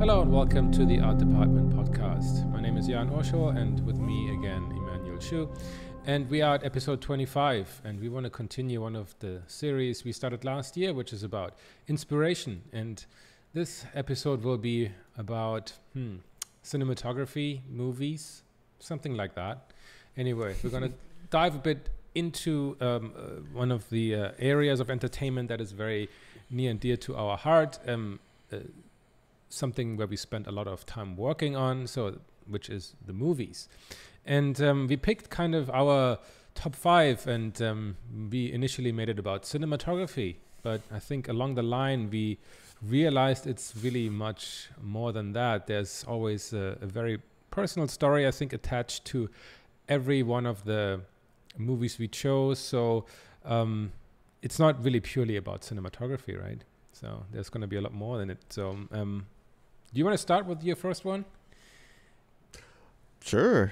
Hello and welcome to the Art Department podcast. My name is Urschel and with me again Emmanuel Shiu. And we are at episode 25 and we want to continue one of the series we started last year, which is about inspiration. And this episode will be about cinematography, movies, something like that. Anyway, we're going to dive a bit into one of the areas of entertainment that is very near and dear to our heart. Something where we spent a lot of time working on, which is the movies. And we picked kind of our top 5, and we initially made it about cinematography. But I think along the line, we realized it's really much more than that. There's always a very personal story, I think, attached to every one of the movies we chose. So it's not really purely about cinematography, right? So there's going to be a lot more than it. So do you want to start with your first one? Sure.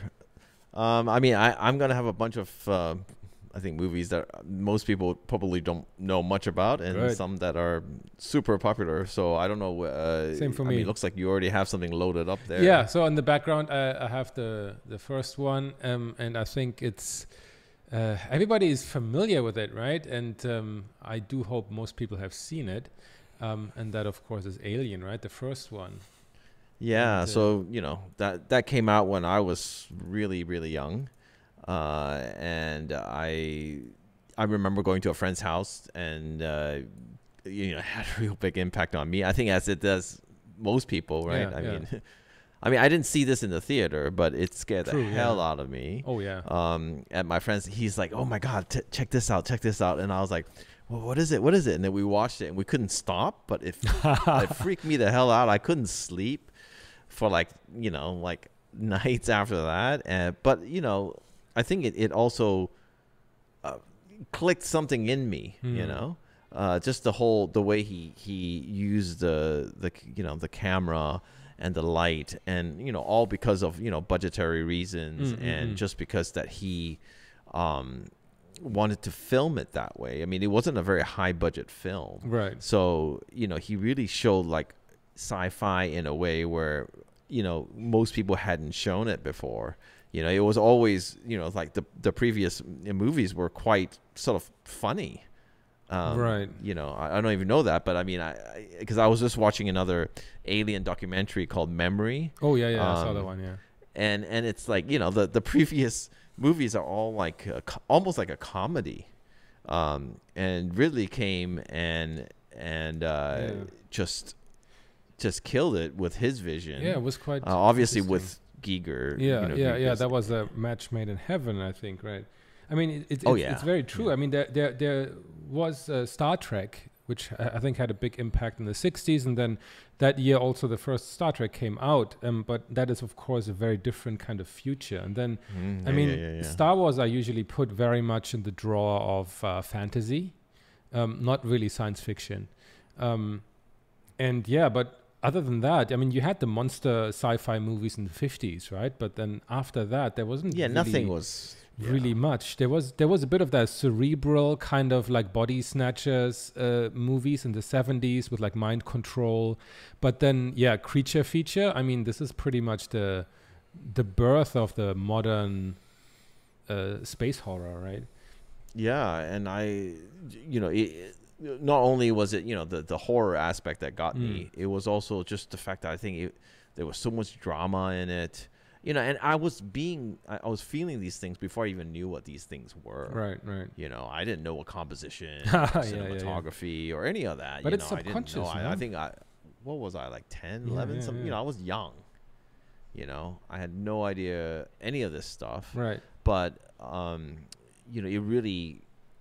I mean, I'm going to have a bunch of, I think, movies that most people probably don't know much about, and some that are super popular. So I don't know. Same for me. I mean, it looks like you already have something loaded up there. Yeah. So in the background, I have the first one, and I think it's everybody is familiar with it, right? And I do hope most people have seen it. And that, of course, is Alien, right? The first one. Yeah. And, so, that came out when I was really, really young. And I remember going to a friend's house and, it had a real big impact on me. I think as it does most people, right? Yeah, I mean, I didn't see this in the theater, but it scared the hell out of me. Oh, yeah. At my friend's, he's like, oh, my God, check this out. And I was like, well, what is it? And then we watched it, and we couldn't stop, but it freaked me the hell out. I couldn't sleep for, like nights after that. But, I think it also clicked something in me, just the way he used the camera and the light, and all because of budgetary reasons, and just because that he wanted to film it that way. I mean, it wasn't a very high budget film, right? So he really showed like sci-fi in a way where most people hadn't shown it before. It was always like the previous movies were quite sort of funny. Right. I don't even know that, but I mean, because I was just watching another Alien documentary called Memory. Oh yeah, I saw that one. Yeah. And it's like the previous movies are all like almost like a comedy, and Ridley came and just killed it with his vision. Yeah, it was quite obviously with Giger. Yeah. That was a match made in heaven, I think, right? I mean, it's very true. Yeah. I mean, there was Star Trek, which I think had a big impact in the 60s. And then that year also the first Star Trek came out. But that is, of course, a very different kind of future. And then, Star Wars I usually put very much in the drawer of fantasy, not really science fiction. But other than that, I mean, you had the monster sci-fi movies in the 50s, right? But then after that, there wasn't nothing was really much. There was a bit of that cerebral kind of like body snatchers movies in the 70s with like Mind Control. But then, creature feature. I mean, this is pretty much the birth of the modern space horror, right? Yeah, and not only was it the horror aspect that got me, it was also just the fact that I think there was so much drama in it, and I was feeling these things before I even knew what these things were. Right. I didn't know what composition, cinematography, or any of that. But it's subconscious. I think what was I, like 10, 11? Something. I was young. I had no idea any of this stuff. Right. But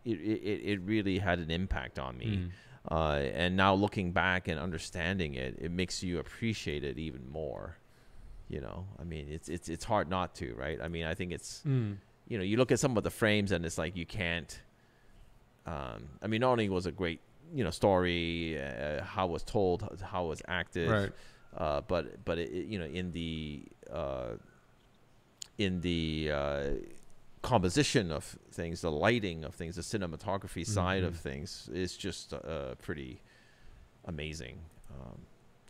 it really had an impact on me. And now looking back and understanding it makes you appreciate it even more. I mean, it's hard not to, right? I mean, I think it's, you look at some of the frames and it's like you can't, I mean, not only was it great, story, how it was told, how it was acted, right. But it, in the composition of things, the lighting of things, the cinematography side of things is just pretty amazing.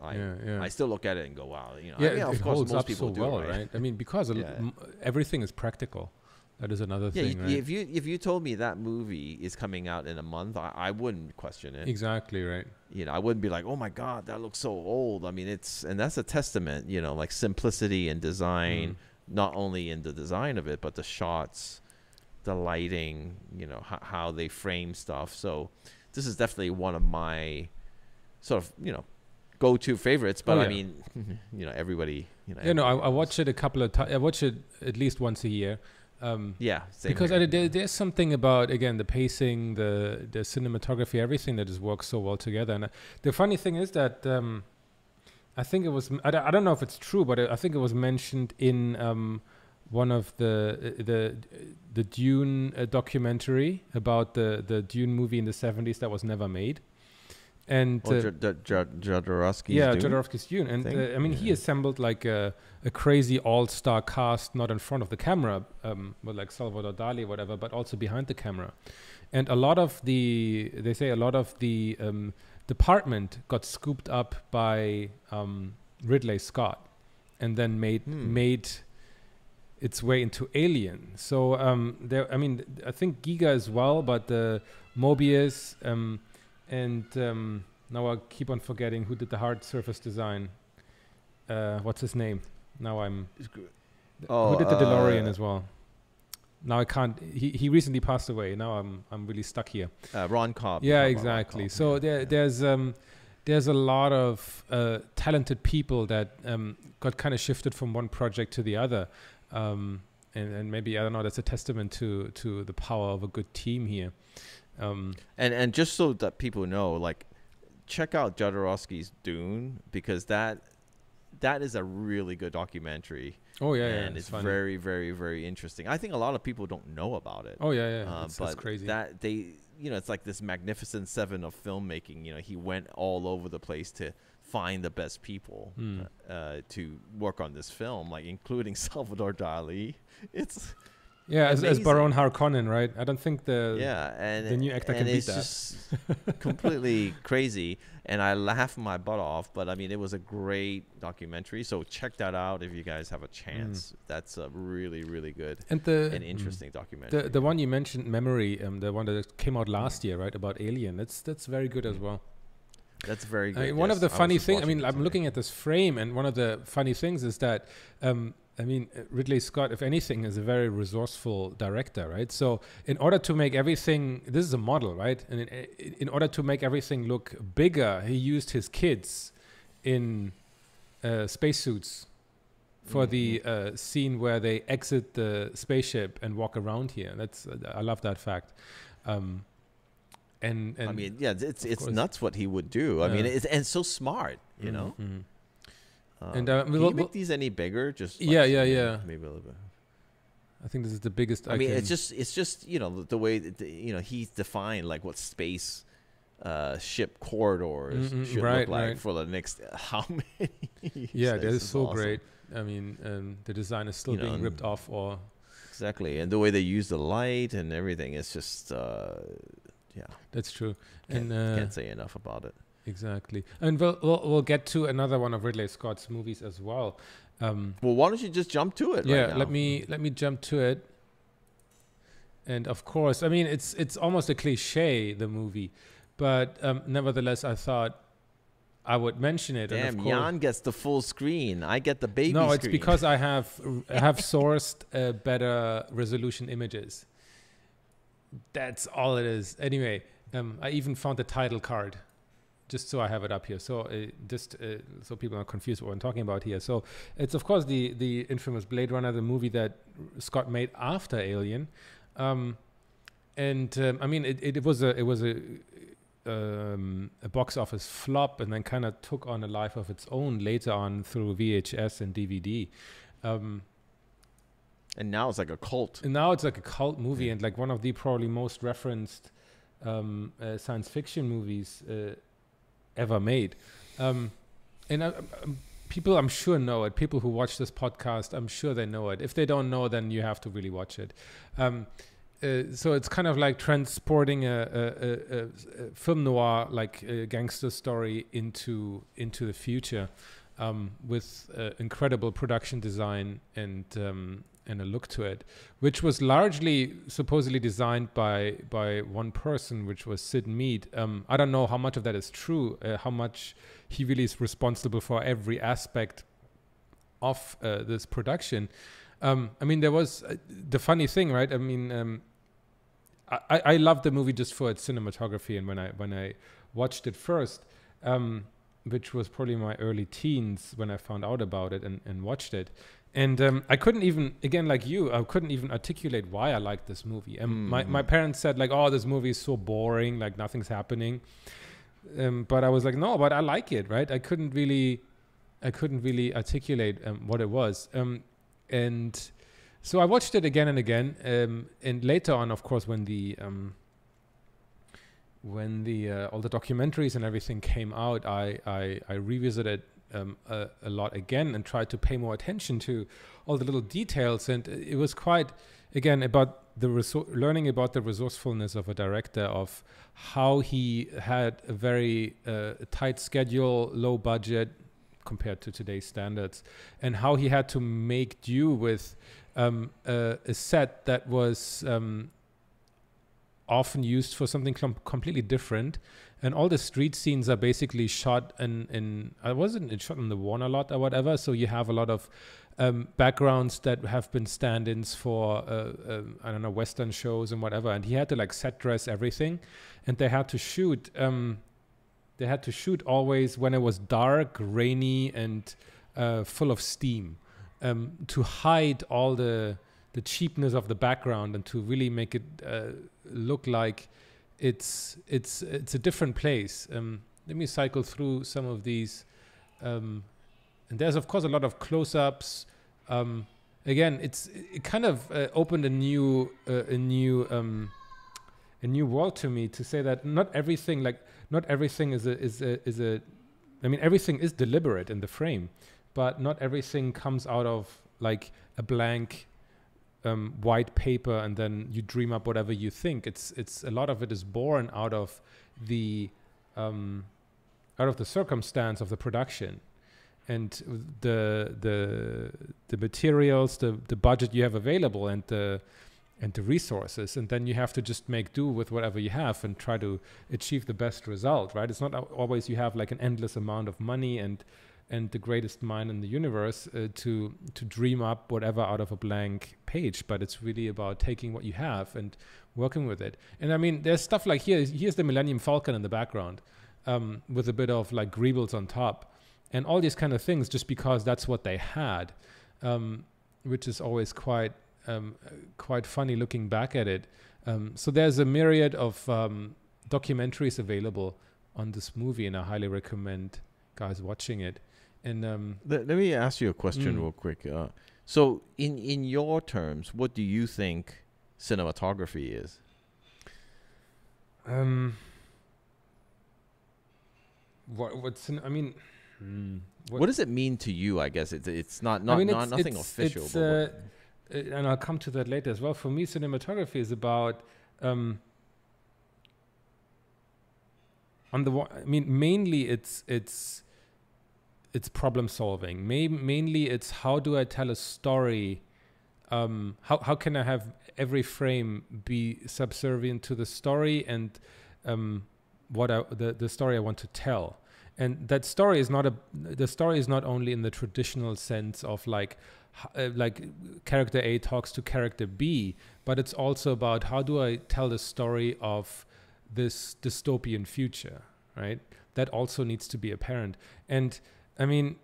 I still look at it and go, wow, you know. Yeah, I mean, it of course, holds most up people so do, well, right? right? I mean, because everything is practical. That is another Yeah, thing, right? if you told me that movie is coming out in a month, I wouldn't question it. Exactly, right. You know, I wouldn't be like, oh my God, that looks so old. I mean, and that's a testament, you know, like simplicity and design, not only in the design of it, but the shots, the lighting, you know, how they frame stuff. So this is definitely one of my sort of, you know, go-to favorites. But I mean, you know, everybody, you know. Yeah, no, I watch it a couple of times. I watch it at least once a year. Yeah, same because here. there's something about, again, the pacing, the cinematography, everything that just works so well together. And the funny thing is that I think it was, I don't know if it's true, but I think it was mentioned in one of the Dune documentary about the Dune movie in the 70s that was never made. And Jodorowsky's Dune? Jodorowsky's Dune. And I mean, he assembled like a crazy all-star cast, not in front of the camera, with like Salvador Dali, whatever, but also behind the camera. And a lot of the department got scooped up by Ridley Scott, and then made its way into Alien. So I mean, I think Giga as well, but Mobius. And now I keep on forgetting who did the hard surface design. What's his name? Now who did the DeLorean as well? Now I can't. He recently passed away. Now I'm really stuck here. Ron Cobb. Yeah, exactly. So there's a lot of talented people that got kind of shifted from one project to the other. And maybe, I don't know, that's a testament to the power of a good team here. And just so that people know, like, check out Jodorowsky's Dune, because that is a really good documentary. Oh yeah, and it's very, very, very interesting. I think a lot of people don't know about it. Oh yeah. It's crazy. That it's like this magnificent seven of filmmaking. You know, he went all over the place to find the best people to work on this film, like including Salvador Dali. It's as Baron Harkonnen, right? I don't think the new actor can beat that. It's just completely crazy, and I laughed my butt off. But I mean, it was a great documentary, so check that out if you guys have a chance. That's a really, really good and interesting documentary. The one you mentioned, Memory, the one that came out last year, right, about Alien. That's very good as well. That's very good. One of the funny things, I mean, I'm looking at this frame, and one of the funny things is that I mean, Ridley Scott, if anything, is a very resourceful director, right? So in order to make everything, this is a model, right? And in order to make everything look bigger, he used his kids in spacesuits for the scene where they exit the spaceship and walk around here. I love that fact. And I mean, yeah, it's nuts what he would do. I mean, it's so smart, you know. And can you make these any bigger? Just yeah. Maybe a little bit. I think this is the biggest. I mean, it's just you know the way that he's defined like what space ship corridors should look like for the next how many years. Yeah, that is so awesome. Great. I mean, the design is still being ripped off, or exactly, and the way they use the light and everything, it's just that's true. Can't say enough about it. Exactly, and we'll get to another one of Ridley Scott's movies as well. Well, why don't you just jump to it? Yeah, right now? let me jump to it. And of course, I mean, it's almost a cliche, the movie, but nevertheless, I thought I would mention it. Damn, and of course, Jan gets the full screen. I get the baby screen. No, it's because I have sourced better resolution images. That's all it is. Anyway, I even found the title card, just so I have it up here. So so people are confused what I'm talking about here. So it's of course the infamous Blade Runner, the movie that Scott made after Alien, I mean it was a box office flop, and then kind of took on a life of its own later on through VHS and DVD. And now it's like a cult. And now it's like a cult movie, and like one of the probably most referenced science fiction movies ever made. And people, I'm sure, know it. People who watch this podcast, I'm sure they know it. If they don't know, then you have to really watch it. so it's kind of like transporting a film noir, like a gangster story, into the future, with incredible production design and a look to it, which was largely supposedly designed by one person, which was Sid Mead. I don't know how much of that is true, how much he really is responsible for every aspect of this production. I mean, there was the funny thing, right? I mean, I loved the movie just for its cinematography, and when I watched it first, which was probably my early teens when I found out about it and watched it, and I couldn't even, again, like you, I couldn't even articulate why I liked this movie. My parents said like, "Oh, this movie is so boring, like nothing's happening," but I was like, "No, but I like it," right? I couldn't really articulate what it was. And so I watched it again and again, and later on, of course, when the all the documentaries and everything came out, I revisited a lot again and tried to pay more attention to all the little details. And it was quite, again, about learning about the resourcefulness of a director, of how he had a very tight schedule, low budget compared to today's standards, and how he had to make do with a set that was often used for something completely different. And all the street scenes are basically shot in shot in the Warner lot or whatever, so you have a lot of backgrounds that have been stand-ins for I don't know, Western shows and whatever, and he had to like set dress everything, and they had to shoot always when it was dark, rainy, and full of steam, to hide all the cheapness of the background and to really make it look like it's a different place. Let me cycle through some of these, and there's of course a lot of close-ups. Again, it kind of opened a new world to me, to say that not everything is a I mean, everything is deliberate in the frame, but not everything comes out of like a blank white paper and then you dream up whatever you think. It's a lot of it is born out of the circumstance of the production and the materials, the budget you have available, and the resources, and then you have to just make do with whatever you have and try to achieve the best result, right? It's not always you have like an endless amount of money and the greatest mind in the universe to dream up whatever out of a blank page, but it's really about taking what you have and working with it. And I mean, there's stuff like here's the Millennium Falcon in the background, with a bit of like greebles on top and all these kind of things, just because that's what they had, which is always quite funny looking back at it. So there's a myriad of documentaries available on this movie, and I highly recommend guys watching it. And let me ask you a question real quick. So in your terms, what do you think cinematography is? What does it mean to you? I guess it's not nothing official. And I'll come to that later as well. For me, cinematography is about mainly it's problem solving. Mainly it's how do I tell a story? How can I have every frame be subservient to the story and the story I want to tell? And that story is not only in the traditional sense of like character A talks to character B, but it's also about how do I tell the story of this dystopian future, right? That also needs to be apparent. And I mean,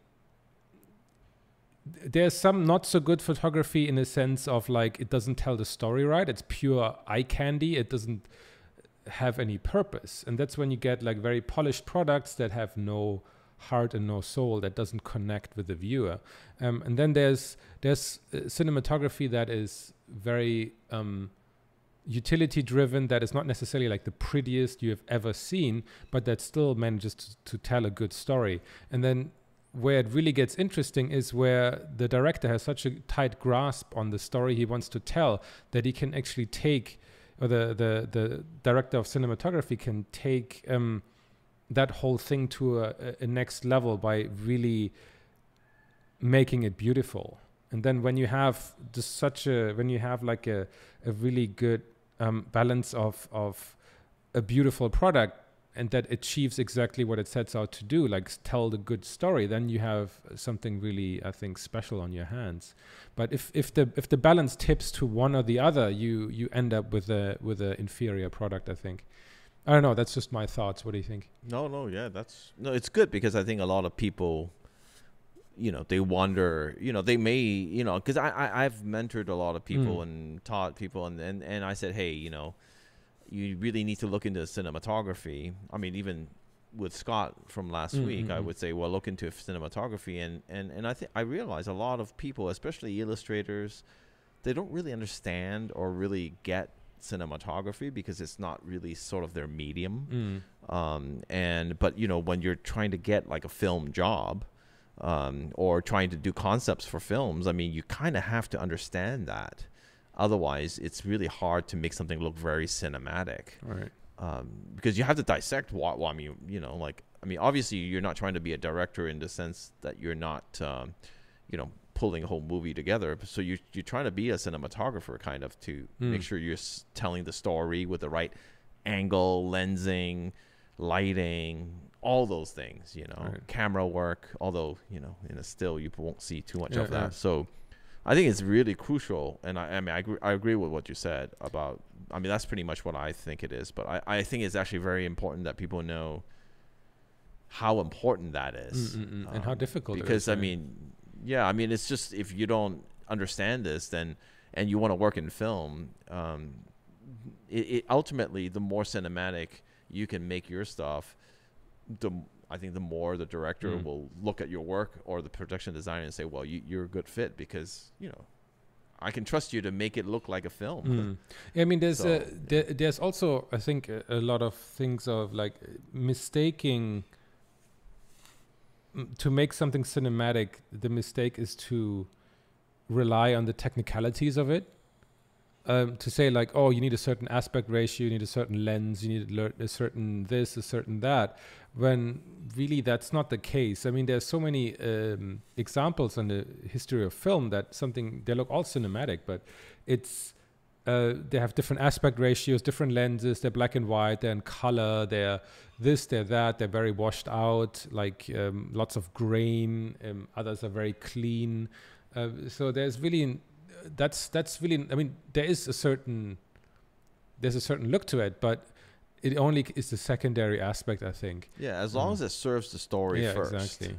there's some not so good photography in the sense of like it doesn't tell the story right. It's pure eye candy. It doesn't have any purpose. And that's when you get like very polished products that have no heart and no soul, that doesn't connect with the viewer. And then there's cinematography that is very utility driven, that is not necessarily like the prettiest you have ever seen, but that still manages to tell a good story. And then where it really gets interesting is where the director has such a tight grasp on the story he wants to tell that he can actually take, or the director of cinematography can take that whole thing to a next level by really making it beautiful. And then when you have when you have like a really good balance of a beautiful product, and that achieves exactly what it sets out to do, like tell the good story, then you have something really, I think, special on your hands. But if the balance tips to one or the other, you end up with a inferior product, I think. I don't know. That's just my thoughts. What do you think? No, yeah, it's good, because I think a lot of people, they wonder, they may, because I've mentored a lot of people and taught people, and I said, hey, you really need to look into cinematography. I mean, even with Scott from last week, I would say, well, look into cinematography, and I realize a lot of people, especially illustrators, they don't really understand or really get cinematography because it's not really sort of their medium. But when you're trying to get like a film job, or trying to do concepts for films, I mean, you kind of have to understand that. Otherwise, it's really hard to make something look very cinematic. Right. Because you have to dissect what I mean, obviously you're not trying to be a director in the sense that you're not, pulling a whole movie together. So you're trying to be a cinematographer, kind of, to make sure you're telling the story with the right angle, lensing, lighting, all those things, right. Camera work, although, in a still, you won't see too much of that. So I think it's really crucial. And I agree with what you said about, that's pretty much what I think it is. But I think it's actually very important that people know how important that is. And how difficult because, it is. Right? It's just, if you don't understand this, then, and you want to work in film, it ultimately, the more cinematic you can make your stuff, I think the more the director will look at your work, or the production designer, and say, well, you're a good fit, because, I can trust you to make it look like a film. Yeah, there's also, I think, a lot of things of like mistaking. To make something cinematic, the mistake is to rely on the technicalities of it. To say like, oh, you need a certain aspect ratio, you need a certain lens, you need a certain this, a certain that, when really that's not the case. I mean, there's so many examples in the history of film that they look all cinematic, but it's they have different aspect ratios, different lenses, they're black and white, they're in color, they're this, they're that, they're very washed out, like lots of grain, others are very clean. So there's really... That's really, there's a certain look to it, but it only is the secondary aspect, I think. Yeah, as long as it serves the story first. Exactly.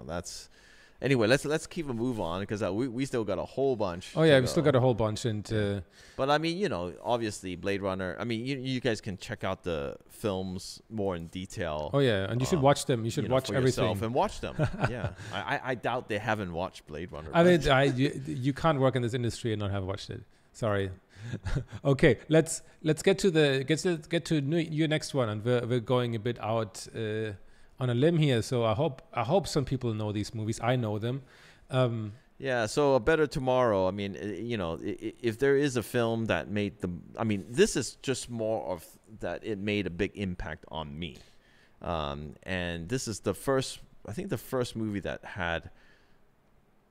That's... Anyway, let's keep a move on, because we still got a whole bunch. Oh yeah, we still got a whole bunch, and but obviously Blade Runner. You guys can check out the films more in detail. Oh yeah, and you should watch them. You should watch everything and watch them. Yeah, I doubt they haven't watched Blade Runner. You can't work in this industry and not have watched it. Sorry. Okay, let's get to your next one, and we're going a bit out on a limb here. So I hope some people know these movies. I know them. So A Better Tomorrow. If there is a film that made this is just more of that. It made a big impact on me, and this is the first movie that had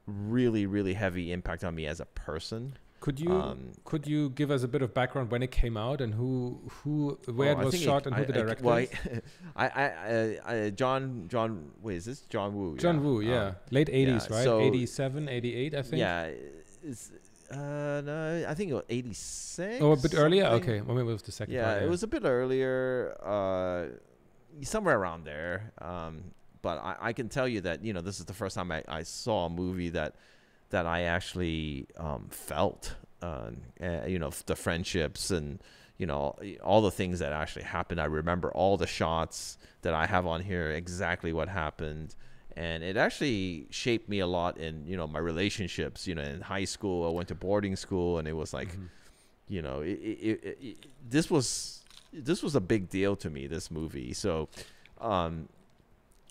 really, really heavy impact on me as a person. Could you give us a bit of background when it came out, and where it was shot, and who the director is? John. Wait, is this John Woo? John Woo, yeah, late 80s, right? So 87, 88, I think. Yeah, no, I think it was 86. Oh, a bit earlier. Okay, well, maybe it was the second. Yeah, it was a bit earlier, somewhere around there. But I can tell you that this is the first time I saw a movie that I actually felt, the friendships and, all the things that actually happened. I remember all the shots that I have on here, exactly what happened. And it actually shaped me a lot in, my relationships. In high school, I went to boarding school, and it was like, this was a big deal to me, this movie. So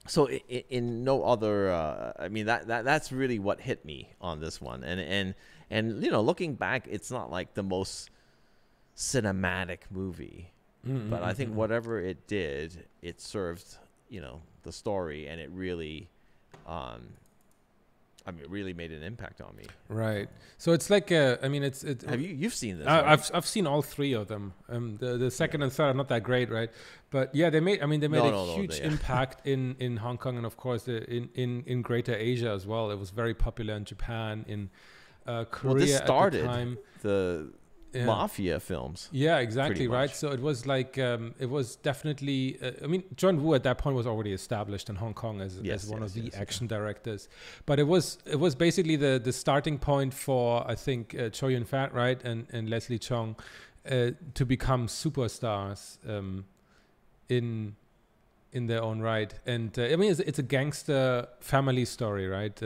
so in no other, I mean that's really what hit me on this one, and you know, looking back, it's not like the most cinematic movie, but I think whatever it did, it served, you know, the story, and it really, I mean, it really made an impact on me. Right. So it's like I mean, Have you've seen this? Right? I've seen all three of them. The second and third are not that great, right? But yeah, they made a huge impact in Hong Kong, and of course in Greater Asia as well. It was very popular in Japan, in Korea this started at the time. The mafia films. Yeah, exactly, right. So it was like it was definitely. I mean, John Woo at that point was already established in Hong Kong as one of the action directors, but it was basically the starting point for, I think, Chow Yun-fat, right, and Leslie Chong to become superstars in their own right. And I mean, it's a gangster family story, right?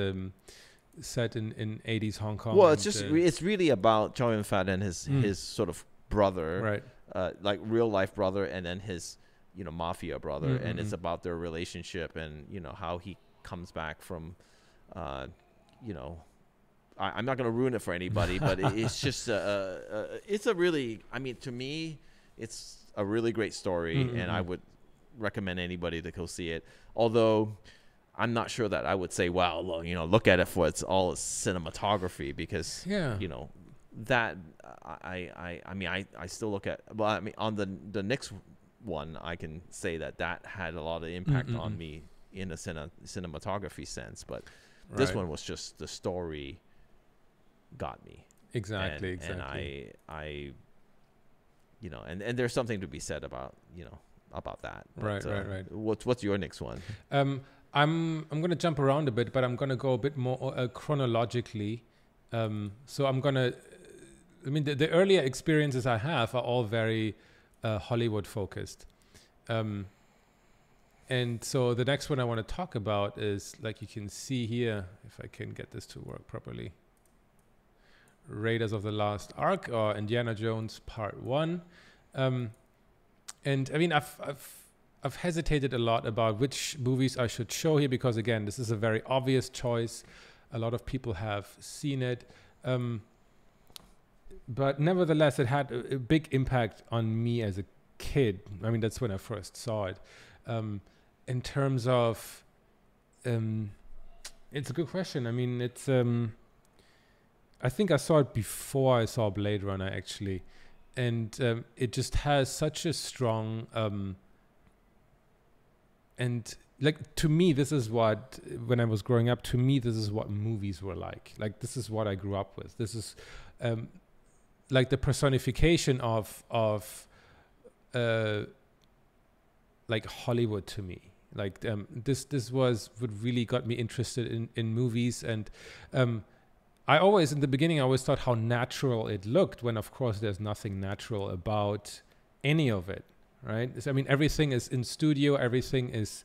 Set in 80s Hong Kong. Well, it's just it's really about Chow Yun-fat and his sort of brother, right? Like real life brother, and then his, you know, mafia brother, and it's about their relationship, and you know how he comes back from, you know, I'm not going to ruin it for anybody, but it's just it's a really, I mean, to me, it's a really great story, and I would recommend anybody to go see it. Although I'm not sure that I would say, wow, look, you know, look at it for its cinematography, because you know that I mean I still look at, well, I mean on the next one I can say that had a lot of impact on me in a cinematography sense, but this one was just the story got me exactly. And I you know, and there's something to be said about, you know, about that. But, right. What's your next one? I'm going to jump around a bit, but I'm going to go a bit more chronologically. So I'm going to, I mean, the earlier experiences I have are all very Hollywood focused. And so the next one I want to talk about is, like you can see here, if I can get this to work properly, Raiders of the Lost Ark, or Indiana Jones Part 1. And I mean, I've hesitated a lot about which movies I should show here, because again, this is a very obvious choice. A lot of people have seen it. But nevertheless, it had a big impact on me as a kid. I mean, that's when I first saw it. In terms of, it's a good question. I mean, it's, I think I saw it before I saw Blade Runner, actually. And it just has such a strong, and like, to me, this is what, when I was growing up, to me, this is what movies were like. Like, this is what I grew up with. This is like the personification of like Hollywood to me. Like this was what really got me interested in movies. And I always, in the beginning, I always thought how natural it looked, when of course there's nothing natural about any of it, right? I mean, everything is in studio, everything is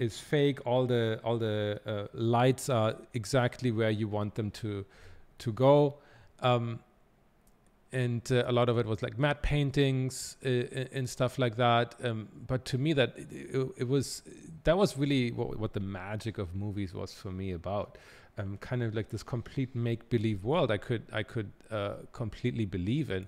fake. All the lights are exactly where you want them to go, and a lot of it was like matte paintings and stuff like that. But to me, that was really what the magic of movies was for me about. Kind of like this complete make-believe world I could completely believe in.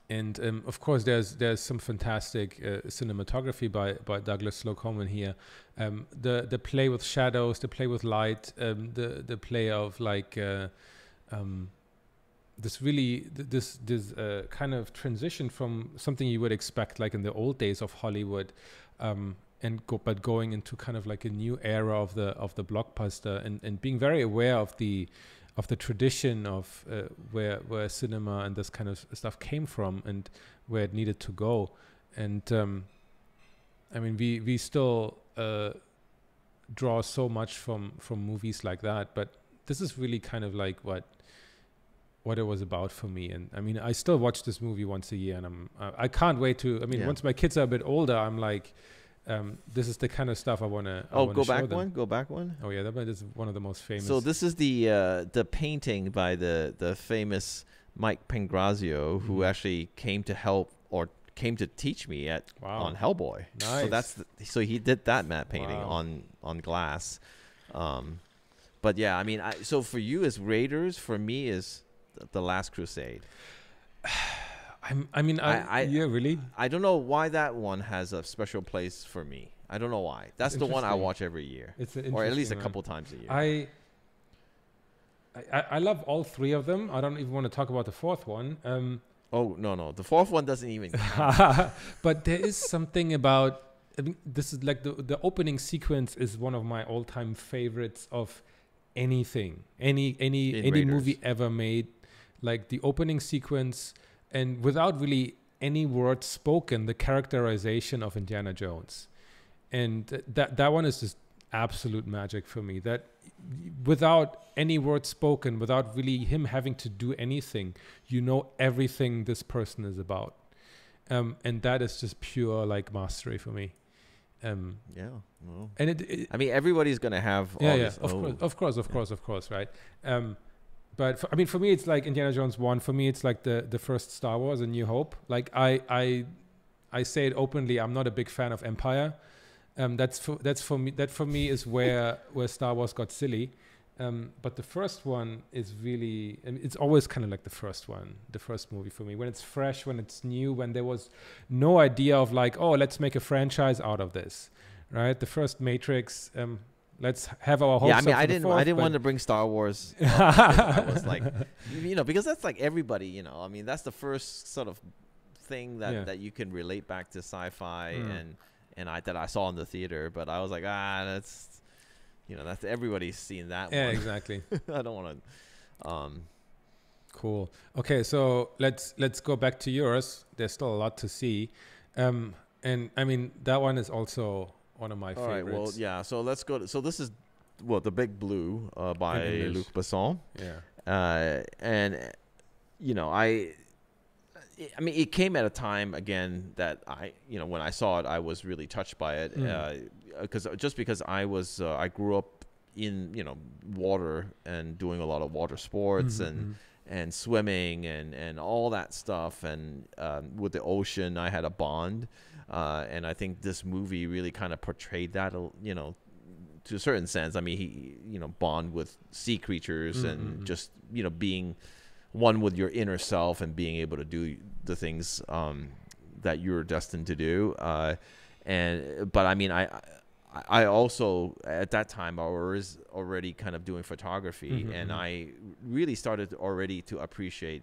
And of course, there's some fantastic cinematography by Douglas Sloan Coleman here. The play with shadows, the play with light, the play of like this kind of transition from something you would expect like in the old days of Hollywood, but going into kind of like a new era of the blockbuster, and being very aware of the tradition of where cinema and this kind of stuff came from and where it needed to go. And I mean, we still draw so much from movies like that, but this is really kind of like what it was about for me. And I mean, I still watch this movie once a year, and I can't wait to. I mean, once my kids are a bit older, I'm like, this is the kind of stuff I want to. Go back one. Oh yeah, that is one of the most famous. So this is the painting by the famous Mike Pangrazio, who actually came to help or came to teach me on Wow. Hellboy. Nice. So he did that matte painting Wow. on glass. But yeah, I mean, so for you is Raiders, for me is The Last Crusade. Yeah, really? I don't know why that one has a special place for me. I don't know why. That's the one I interesting. watch every year, It's an or at least a interesting one. couple times a year. I love all three of them. I don't even want to talk about the fourth one. Oh no, the fourth one doesn't even count. But there is something about. I mean, this is like the opening sequence is one of my all-time favorites of anything, any Raiders. movie ever made. Like the opening sequence, and without really any words spoken, the characterization of Indiana Jones, and that one is just absolute magic for me. That without any words spoken, without really him having to do anything, you know everything this person is about, and that is just pure like mastery for me. Yeah. Well, And it I mean, everybody's gonna have all this. of course, right. But for me, it's like Indiana Jones 1. For me, it's like the first Star Wars, A New Hope. Like I say it openly. I'm not a big fan of Empire. That's for me. That for me is where Star Wars got silly. But the first one is really. I mean, it's always kind of like the first one, the first movie for me. When it's fresh, when it's new, when there was no idea of like, oh, let's make a franchise out of this, right? The first Matrix. Let's have our hopes. Yeah, I mean, up for the fourth, I didn't but- want to bring Star Wars. Up because I was like, because that's like everybody. I mean, that's the first sort of thing that you can relate back to sci-fi and I saw in the theater. But I was like, that's that's everybody's seen that one. Yeah, exactly. I don't want to. Cool. Okay, so let's go back to yours. There's still a lot to see, and I mean that one is also one of my All right. favorites. Well, yeah. So let's go. So this is The Big Blue by Vim Venders. Luc Besson. Yeah. And I mean, it came at a time again that when I saw it, I was really touched by it. Because I grew up in water and doing a lot of water sports and swimming and all that stuff, and with the ocean I had a bond, and I think this movie really kind of portrayed that to a certain sense. I mean, he bond with sea creatures and just being one with your inner self and being able to do the things that you're destined to do. But I mean, I also at that time I was already kind of doing photography, and I really started already to appreciate.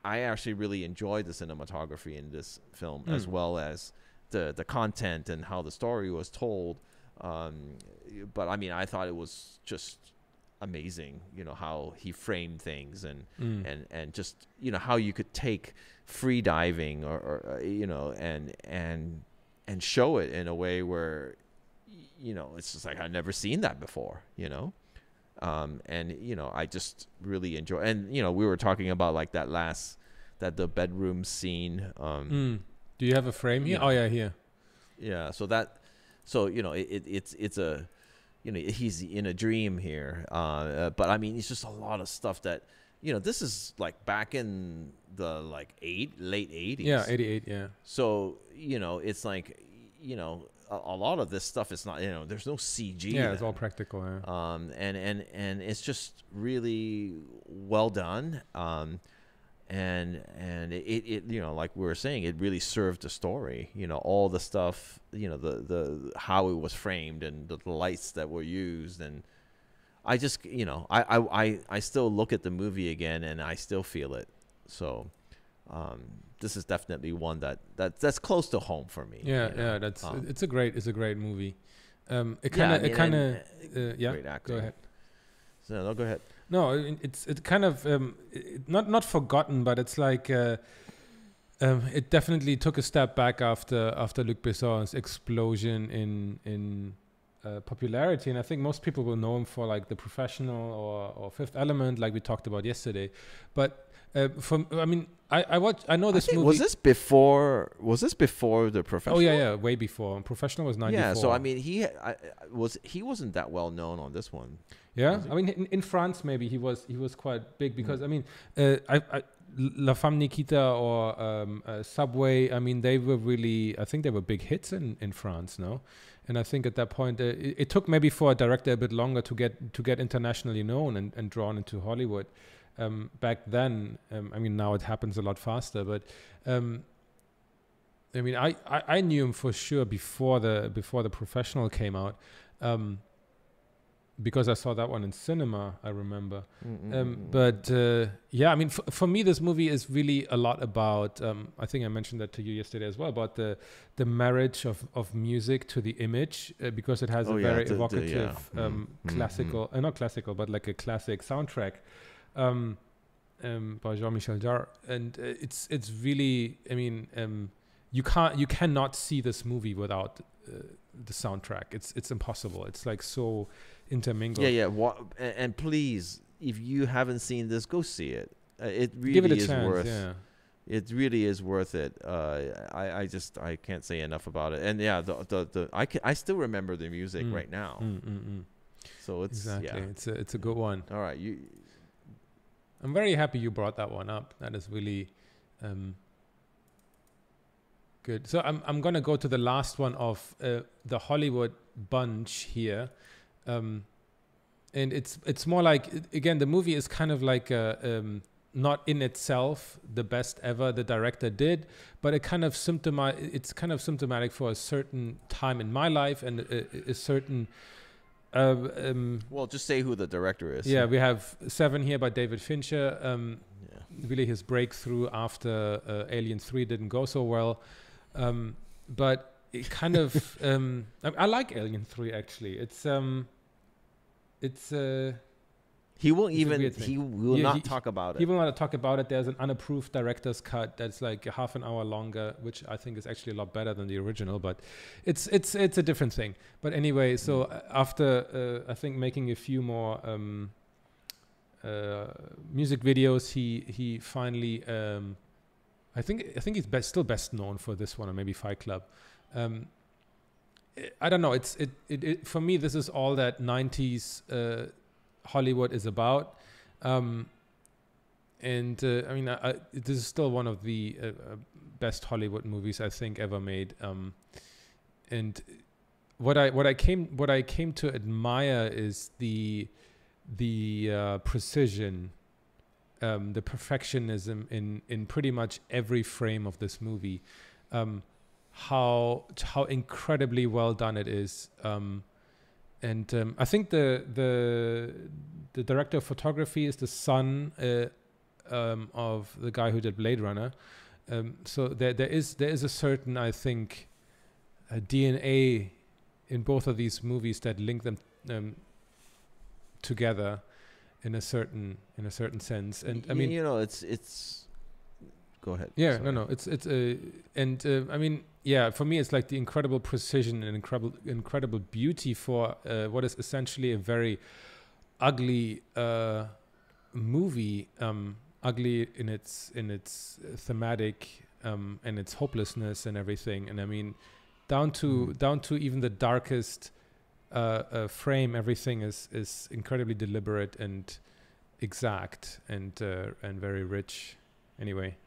I actually really enjoyed the cinematography in this film, as well as the content and how the story was told. But I mean, I thought it was just amazing, how he framed things and just how you could take free diving or and show it in a way where it's just like I've never seen that before, and I just really enjoy. And we were talking about like the bedroom scene. Do you have a frame here? Oh yeah, here. Yeah, so it's a he's in a dream here, but I mean it's just a lot of stuff that this is like back in the like late 80s. Yeah, 88. Yeah. So it's like a lot of this stuff is not there's no CG. Yeah, it's all practical. Yeah. And it's just really well done. And it like we were saying, it really served the story. All the stuff, the how it was framed and the lights that were used, and I just I still look at the movie again and I still feel it. So this is definitely one that's close to home for me. Yeah, it's a great movie. It Great acting. Go ahead. No, go ahead. No, it's kind of not forgotten, but it's like it definitely took a step back after Luc Besson's explosion in popularity, and I think most people will know him for like The Professional or Fifth Element, like we talked about yesterday. But I know this movie. Was this before The Professional? Oh yeah, way before. Professional was 94. Yeah, so I mean he wasn't that well known on this one. Yeah, I mean in France maybe he was quite big because I mean La Femme Nikita or Subway, I mean, they were really, I think they were big hits in France, no? And I think at that point, it took maybe for a director a bit longer to get internationally known and drawn into Hollywood. Back then, I mean, now it happens a lot faster, but I mean, I knew him for sure before the Professional came out, because I saw that one in cinema, I remember. But yeah, I mean, for me, this movie is really a lot about, I think I mentioned that to you yesterday as well, about the marriage of music to the image, because it has a very evocative classical, not classical, but like a classic soundtrack by Jean-Michel Jarre. And it's really, I mean, you cannot see this movie without the soundtrack. It's impossible. It's like so intermingled. And please, if you haven't seen this, go see it. It really Give it a is chance, worth. yeah. It really is worth it. I can't say enough about it. And yeah, I still remember the music right now. So it's exactly. It's a good one. All right, I'm very happy you brought that one up. That is really good. So I'm gonna go to the last one of the Hollywood bunch here, and it's more like, again, the movie is kind of like not in itself the best ever the director did, but it's kind of symptomatic for a certain time in my life and a certain. Well, just say who the director is. Yeah, we have Seven here by David Fincher. Really his breakthrough after Alien 3 didn't go so well. But it kind of I like Alien 3 actually. He will not talk about it. He will not talk about it. There's an unapproved director's cut that's like half an hour longer, which I think is actually a lot better than the original, but it's a different thing. But anyway, so after I think making a few more music videos, he finally I think he's still best known for this one, or maybe Fight Club. I don't know. It for me, this is all that 90s Hollywood is about, and I mean, this is still one of the best Hollywood movies I think ever made. And what I came to admire is the precision, the perfectionism in pretty much every frame of this movie. How incredibly well done it is. And I think the director of photography is the son of the guy who did Blade Runner. So there is a certain, I think, DNA in both of these movies that link them together in a certain sense. And I mean, it's. Go ahead. Yeah, sorry. No. It's I mean, yeah, for me, it's like the incredible precision and incredible beauty for what is essentially a very ugly movie, ugly in its thematic and its hopelessness and everything. And I mean, down to even the darkest frame, everything is incredibly deliberate and exact and very rich. Anyway.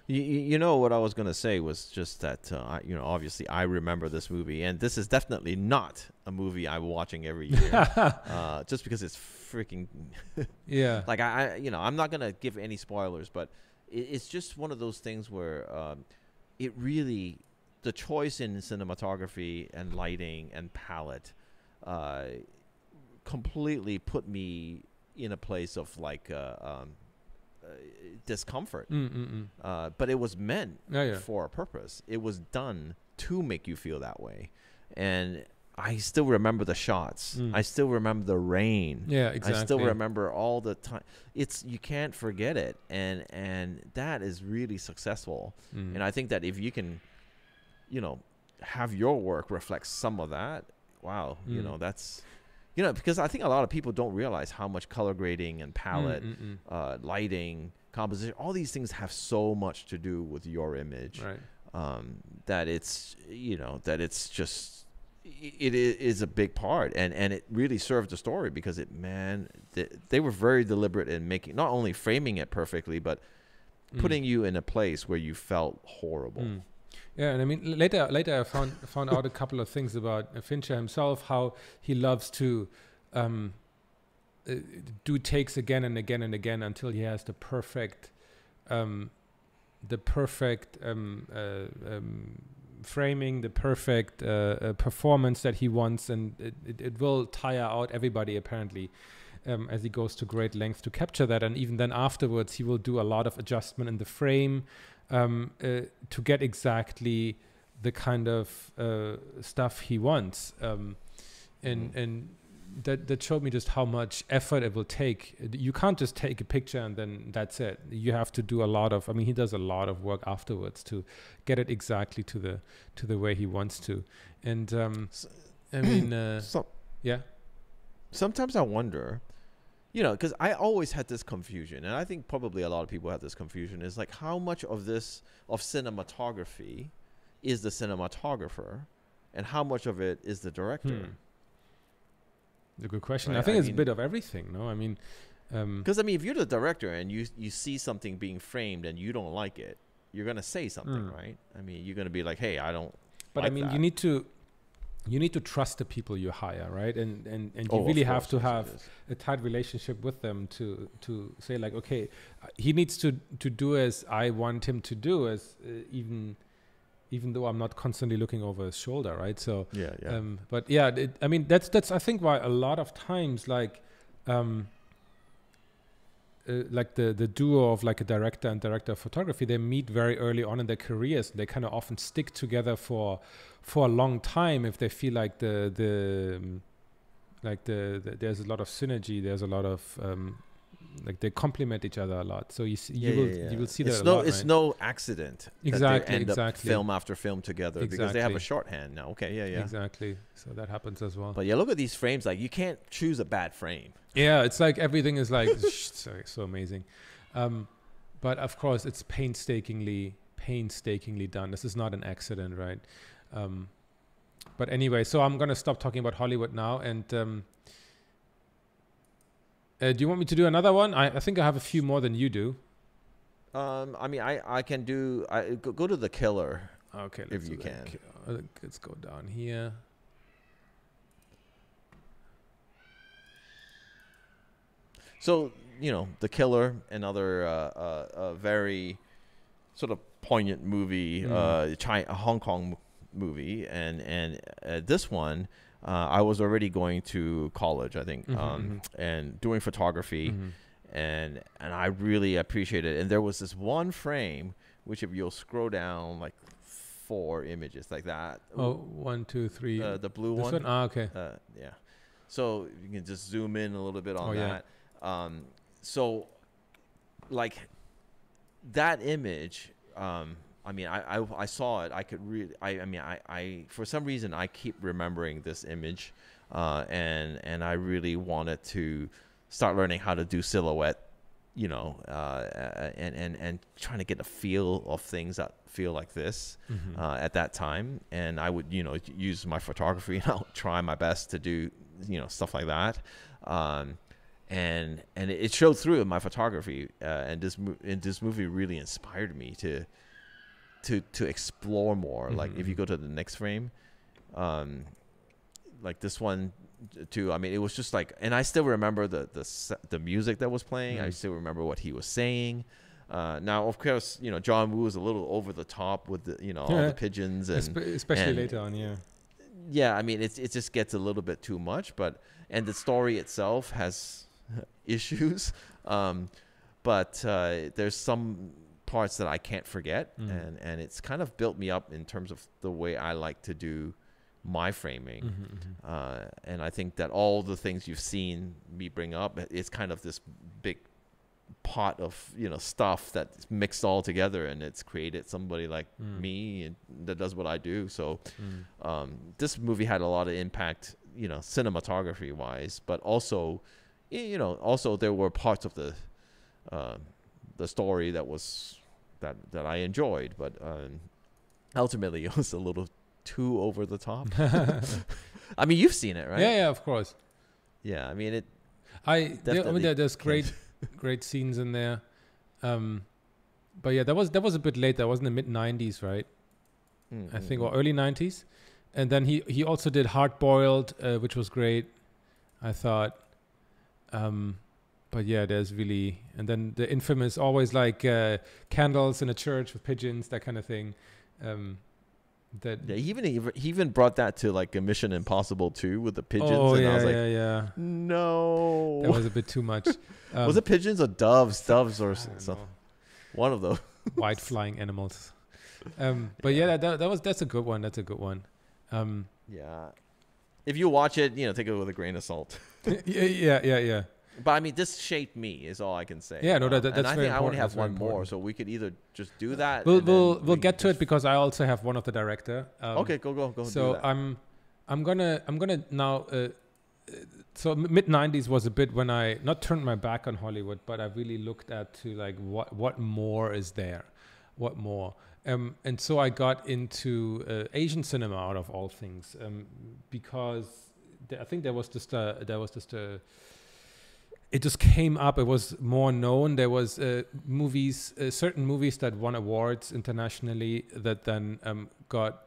You know what I was going to say was just that obviously I remember this movie, and this is definitely not a movie I'm watching every year, just because it's freaking yeah. Like I'm not going to give any spoilers, but it's just one of those things where it really, the choice in cinematography and lighting and palette completely put me in a place of like discomfort, but it was meant for a purpose. It was done to make you feel that way, and I still remember the shots. I still remember the rain. Yeah, exactly. I still remember all the time. You can't forget it, and that is really successful. And I think that if you can, have your work reflect some of that, wow, that's. Because I think a lot of people don't realize how much color grading and palette, lighting, composition, all these things have so much to do with your image. Right. That it's, it is a big part. And it really served the story because they were very deliberate in making, not only framing it perfectly, but putting you in a place where you felt horrible. Yeah, and I mean later I found out a couple of things about Fincher himself, how he loves to do takes again and again and again until he has the perfect framing, the perfect performance that he wants, and it will tire out everybody apparently. As he goes to great lengths to capture that, and even then afterwards he will do a lot of adjustment in the frame to get exactly the kind of stuff he wants, and that showed me just how much effort it will take. You can't just take a picture and then that's it. You have to do a lot of. I mean, he does a lot of work afterwards to get it exactly to the way he wants to, and I mean, yeah. Sometimes I wonder. Because I always had this confusion, and I think probably a lot of people have this confusion, is like how much of cinematography is the cinematographer and how much of it is the director? It's a good question. Right? I think it's a bit of everything, no? I mean... Because, if you're the director and you see something being framed and you don't like it, you're going to say something, right? I mean, you're going to be like, hey, I don't But like I mean, that. you need to trust the people you hire, right? And you really have to have a tight relationship with them to say like, okay, he needs to do as I want him to do, as even though I'm not constantly looking over his shoulder, right? So but yeah, I mean that's I think why a lot of times like the duo of like a director and director of photography, they meet very early on in their careers. They kind of often stick together for a long time if they feel like there's a lot of synergy. There's a lot of like they complement each other a lot. So you will see that a lot. It's no accident that they end up film after film together because they have a shorthand now. Okay, yeah. Exactly. So that happens as well. But look at these frames. Like you can't choose a bad frame. Yeah, it's like everything is like so amazing. But of course, it's painstakingly done. This is not an accident, right? But anyway, so I'm gonna stop talking about Hollywood now. And do you want me to do another one? I think I have a few more than you do. I mean, I can do. Go to The Killer. Okay, if you can. Let's go down here. So The Killer, another very sort of poignant movie, a Hong Kong movie, and this one, I was already going to college, I think, and doing photography, and I really appreciated it. And there was this one frame, which if you'll scroll down like 4 images like that. Oh, 1, 2, 3. The blue this one. Ah, okay. Yeah. So you can just zoom in a little bit on that. Yeah. So like that image, I mean, I saw it. I could really, I for some reason I keep remembering this image, and I really wanted to start learning how to do silhouette, and trying to get a feel of things that feel like this at that time. And I would, use my photography and I'll try my best to do, stuff like that. And it showed through in my photography, and this movie really inspired me to explore more. Like if you go to the next frame, like this one too. I mean, it was just like, and I still remember the music that was playing. I still remember what he was saying. Now, of course, John Woo is a little over the top with the all the pigeons, and especially later on, yeah. Yeah, I mean, it just gets a little bit too much, and the story itself has issues, but there's some parts that I can't forget, and it's kind of built me up in terms of the way I like to do my framing, and I think that all the things you've seen me bring up is kind of this big pot of stuff that's mixed all together, and it's created somebody like me and that does what I do. So this movie had a lot of impact, cinematography wise, but also also there were parts of the story that I enjoyed, but ultimately it was a little too over the top. I mean, you've seen it, right? Yeah, of course. Yeah, I mean there's great scenes in there. but yeah, that was a bit late. That was in the mid '90s, right? I think, or early '90s. And then he also did Hard Boiled, which was great, I thought. But yeah, there's really, and then the infamous, always like candles in a church with pigeons, that kind of thing. That Yeah, he even brought that to like a Mission Impossible 2 with the pigeons. Oh, and yeah, I was like, yeah. no. That was a bit too much. Was it pigeons or doves? Doves or something. One of those. White flying animals. But yeah, that's a good one. That's a good one. Yeah. If you watch it, take it with a grain of salt. yeah. But I mean, this shaped me is all I can say. Yeah, no, that's and I very think I only important. have That's very one more, important. so we could either just do that. We'll get to it because I also have one of the director. Okay, go. So do that. I'm gonna now. So mid '90s was a bit when I not turned my back on Hollywood, but I really looked at to like what more is there, what more. And so I got into Asian cinema out of all things, because I think there was just a it just came up. It was more known. There was movies, certain movies that won awards internationally that then got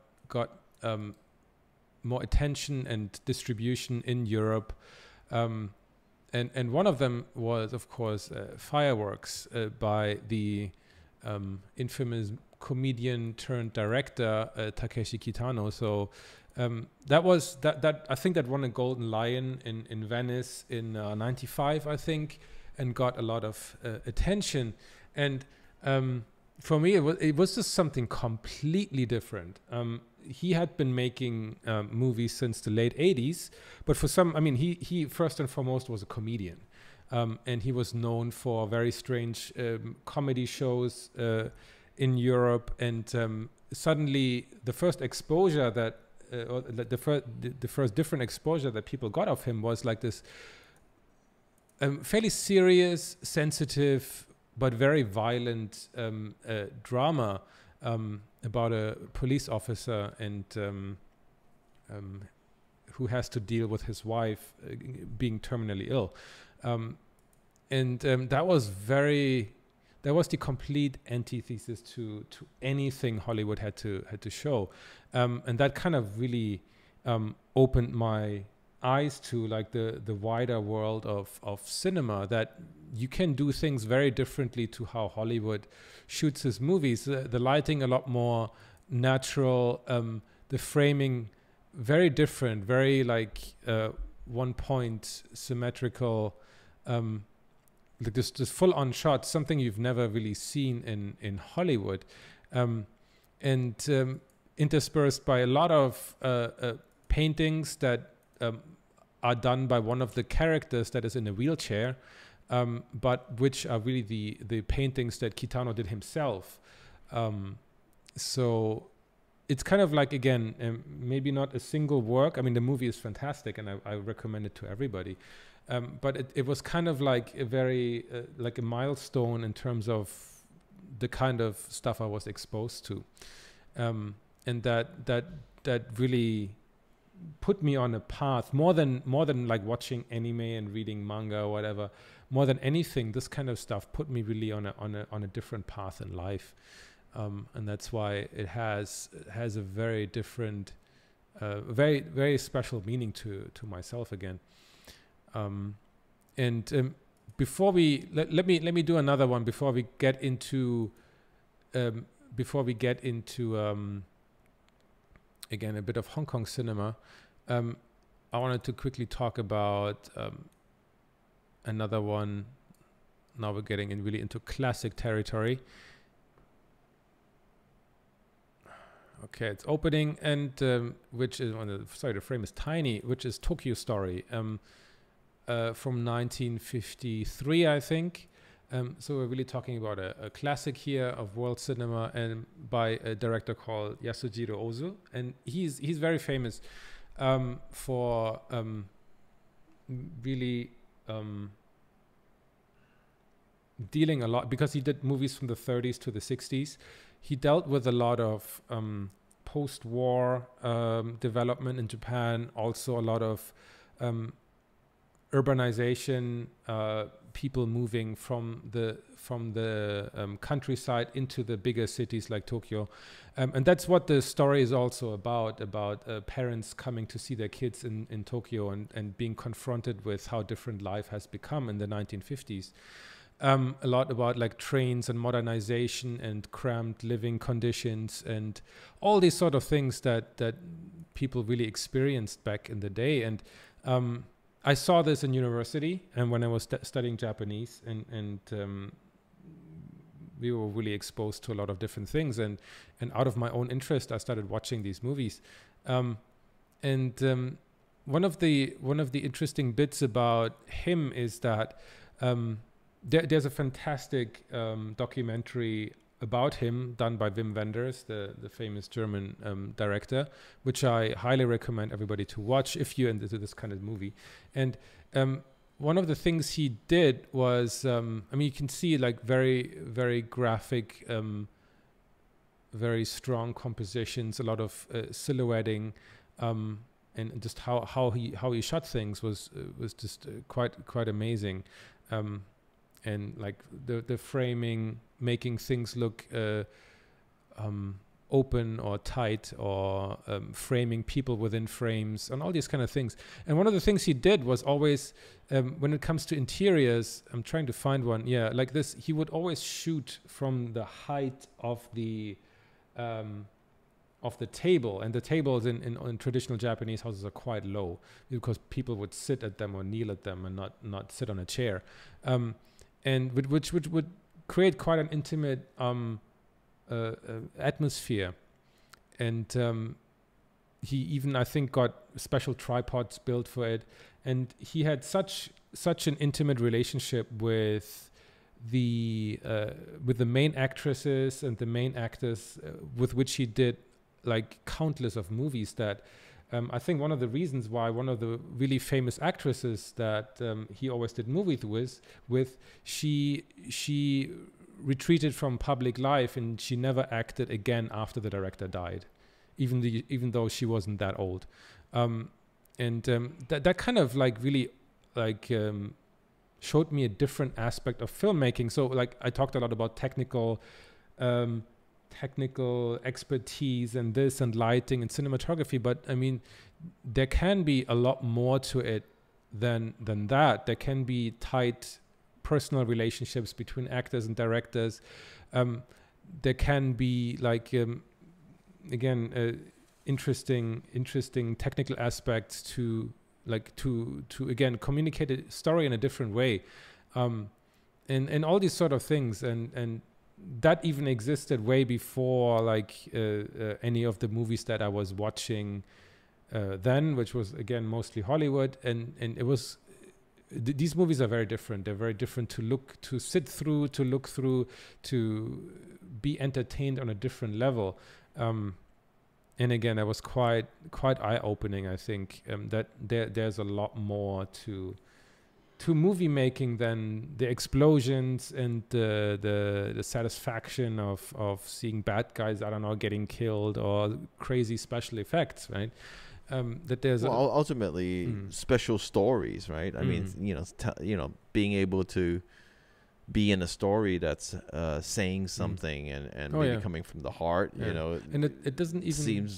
more attention and distribution in Europe. And one of them was, of course, Fireworks by the infamous comedian turned director Takeshi Kitano. So that was that I think that won a Golden Lion in Venice in '95, I think, and got a lot of attention. And for me, it was just something completely different. He had been making movies since the late '80s, but for some, I mean, he first and foremost was a comedian, and he was known for very strange comedy shows in Europe. And suddenly, the first exposure that or the first different exposure that people got of him was like this fairly serious, sensitive, but very violent drama about a police officer and who has to deal with his wife being terminally ill. That was the complete antithesis to anything Hollywood had to show. And that kind of really opened my eyes to like the wider world of cinema, that you can do things very differently to how Hollywood shoots his movies. The lighting a lot more natural, the framing very different, very like one point symmetrical, like this full on shot, something you've never really seen in Hollywood, and interspersed by a lot of paintings that are done by one of the characters that is in a wheelchair, but which are really the paintings that Kitano did himself. So it's kind of like, again, maybe not a single work. I mean, the movie is fantastic, and I recommend it to everybody. But it was kind of like a very like a milestone in terms of the kind of stuff I was exposed to, and that really put me on a path more than like watching anime and reading manga or whatever. More than anything, this kind of stuff put me really on a different path in life, and that's why it has a very different, very very special meaning to myself again. Before we let me do another one before we get into again a bit of Hong Kong cinema. I wanted to quickly talk about another one. Now we're getting really into classic territory. Okay, it's opening, and which is the frame is tiny, which is Tokyo Story. From 1953, I think. So we're really talking about a classic here of world cinema, and by a director called Yasujiro Ozu, and he's very famous for really dealing a lot, because he did movies from the 30s to the 60s. He dealt with a lot of post-war development in Japan, also a lot of urbanization, people moving from the countryside into the bigger cities like Tokyo, and that's what the story is also about parents coming to see their kids in Tokyo and being confronted with how different life has become in the 1950s. A lot about like trains and modernization and cramped living conditions and all these sort of things that people really experienced back in the day. And I saw this in university and when I was studying Japanese, and we were really exposed to a lot of different things. And out of my own interest, I started watching these movies. One of the interesting bits about him is that there's a fantastic documentary about him done by Vim Venders, the famous German director, which I highly recommend everybody to watch if you're into this kind of movie. And one of the things he did was, you can see like very, very graphic, very strong compositions, a lot of silhouetting, and just how he shot things was just quite amazing. And like the framing, making things look open or tight, or framing people within frames, and all these kind of things. And one of the things he did was always, when it comes to interiors, I'm trying to find one. Yeah, like this, he would always shoot from the height of the table, and the tables in traditional Japanese houses are quite low because people would sit at them or kneel at them and not sit on a chair. And which would create quite an intimate atmosphere. And he even, I think, got special tripods built for it. And he had such an intimate relationship with the main actresses and the main actors, with which he did like countless of movies, that I think one of the reasons why one of the really famous actresses that he always did movies with, she retreated from public life and she never acted again after the director died, even though she wasn't that old. That kind of like really like showed me a different aspect of filmmaking. So like I talked a lot about technical expertise and this and lighting and cinematography, but I mean there can be a lot more to it than that. There can be tight personal relationships between actors and directors. There can be like interesting technical aspects to again communicate a story in a different way, and all these sort of things, and that even existed way before like any of the movies that I was watching then, which was again mostly Hollywood, and it was these movies are very different. They're very different to sit through, to look through, to be entertained on a different level. And again, that was quite eye-opening. I think that there's a lot more to movie making than the explosions and the satisfaction of seeing bad guys, I don't know, getting killed, or crazy special effects, right? That there's ultimately special stories, right? I mean, being able to be in a story that's saying something and maybe coming from the heart, and it doesn't even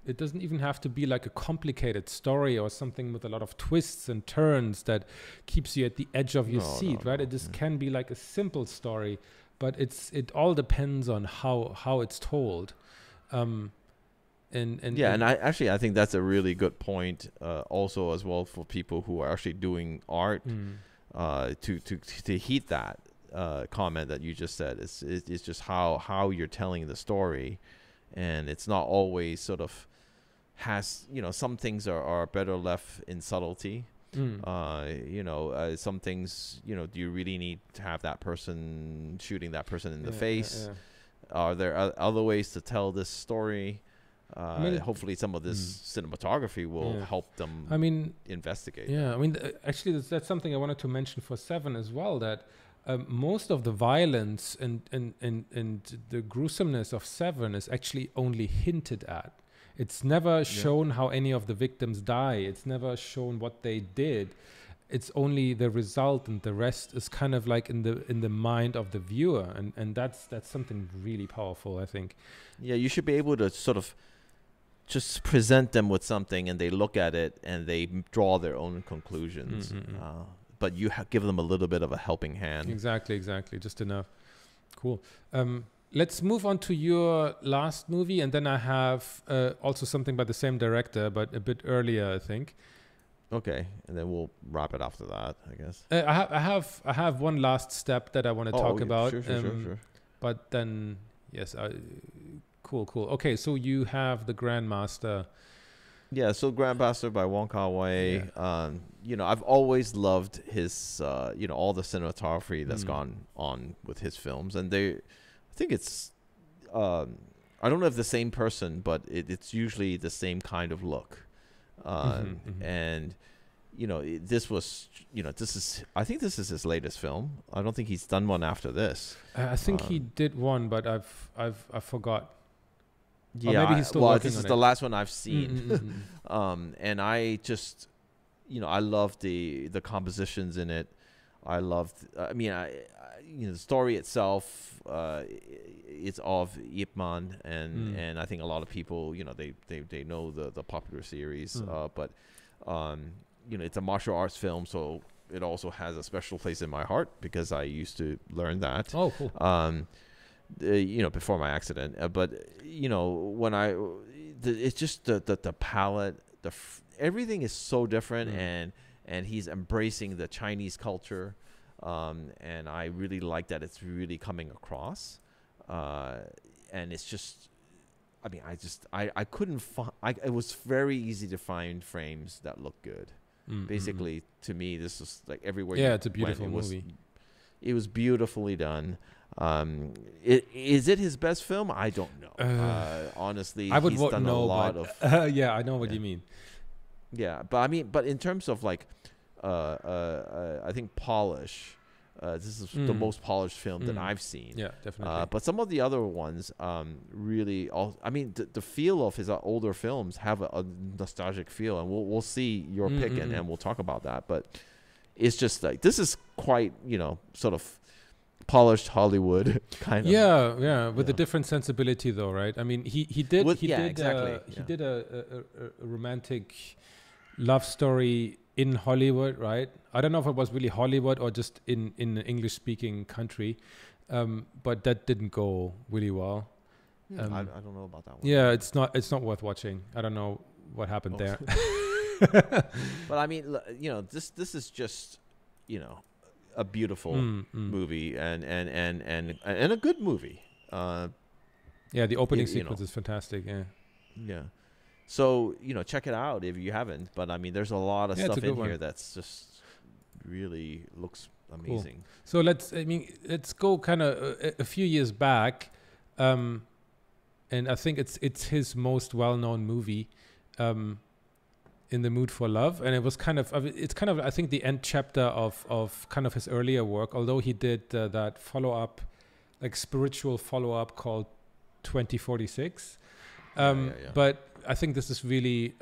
it doesn't even have to be like a complicated story or something with a lot of twists and turns that keeps you at the edge of your seat, right? It just can be like a simple story, but it all depends on how it's told. And I think that's a really good point also as well for people who are actually doing art. To heat that comment that you just said. It's just how you're telling the story, and it's not always sort of has, some things are better left in subtlety. Some things, do you really need to have that person shooting that person in the face? Are there other ways to tell this story? Hopefully some of this cinematography will help them investigate. Yeah, actually that's something I wanted to mention for Seven as well, that most of the violence and the gruesomeness of Seven is actually only hinted at. It's never shown how any of the victims die. It's never shown what they did. it's only the result, and the rest is kind of like in the mind of the viewer, and that's something really powerful, I think. Yeah, you should be able to sort of just present them with something, and they look at it and they draw their own conclusions. But you give them a little bit of a helping hand. Exactly, just enough. Cool. Let's move on to your last movie, and then I have also something by the same director, but a bit earlier, I think. Okay, and then we'll wrap it after that, I guess. I have one last step that I want to talk about. Sure. But then, yes, cool. Okay, so you have The Grandmaster. Yeah, so Grandmaster by Wong Kar-wai. Yeah. I've always loved his, all the cinematography that's gone on with his films, and I think it's, I don't know if the same person, but it's usually the same kind of look. And this was, I think this is his latest film. I don't think he's done one after this. I think he did one, but I forgot. Yeah, or maybe he's still working this on is it. the last one I've seen. And I just, I love the compositions in it. I loved, the story itself, it's of Ip Man, and I think a lot of people, they know the popular series, but it's a martial arts film, so it also has a special place in my heart because I used to learn that. Oh, cool. Before my accident, but when it's just the palette, everything is so different, and he's embracing the Chinese culture. And I really like that it's really coming across. And it's just, I couldn't find, it was very easy to find frames that look good. Basically, to me, this is like everywhere. Yeah, it's a beautiful movie. movie. It was beautifully done. Is it his best film? I don't know. Honestly, I would he's done no, a lot but, of. yeah, I know what you mean. Yeah, but in terms of like, I think polish. This is the most polished film that I've seen. Yeah, definitely. But some of the other ones, really, the feel of his older films have a nostalgic feel, and we'll see your pick, and we'll talk about that. But it's just like, this is quite, sort of polished Hollywood kind of. Yeah, with a different sensibility, though, right? I mean, he did a romantic love story in Hollywood, right? I don't know if it was really Hollywood or just in an English-speaking country, but that didn't go really well. I don't know about that one. Yeah, it's not worth watching. I don't know what happened there. But I mean, this is just, a beautiful movie and a good movie. Yeah, the opening sequence is fantastic. Yeah. So, check it out if you haven't. But I mean, there's a lot of stuff in here that's just really looks amazing. Cool. So let's go kind of a few years back, and I think it's his most well-known movie, In the Mood for Love, and it was kind of I think the end chapter of kind of his earlier work. Although he did that follow-up, like spiritual follow-up called 2046. But I think this is really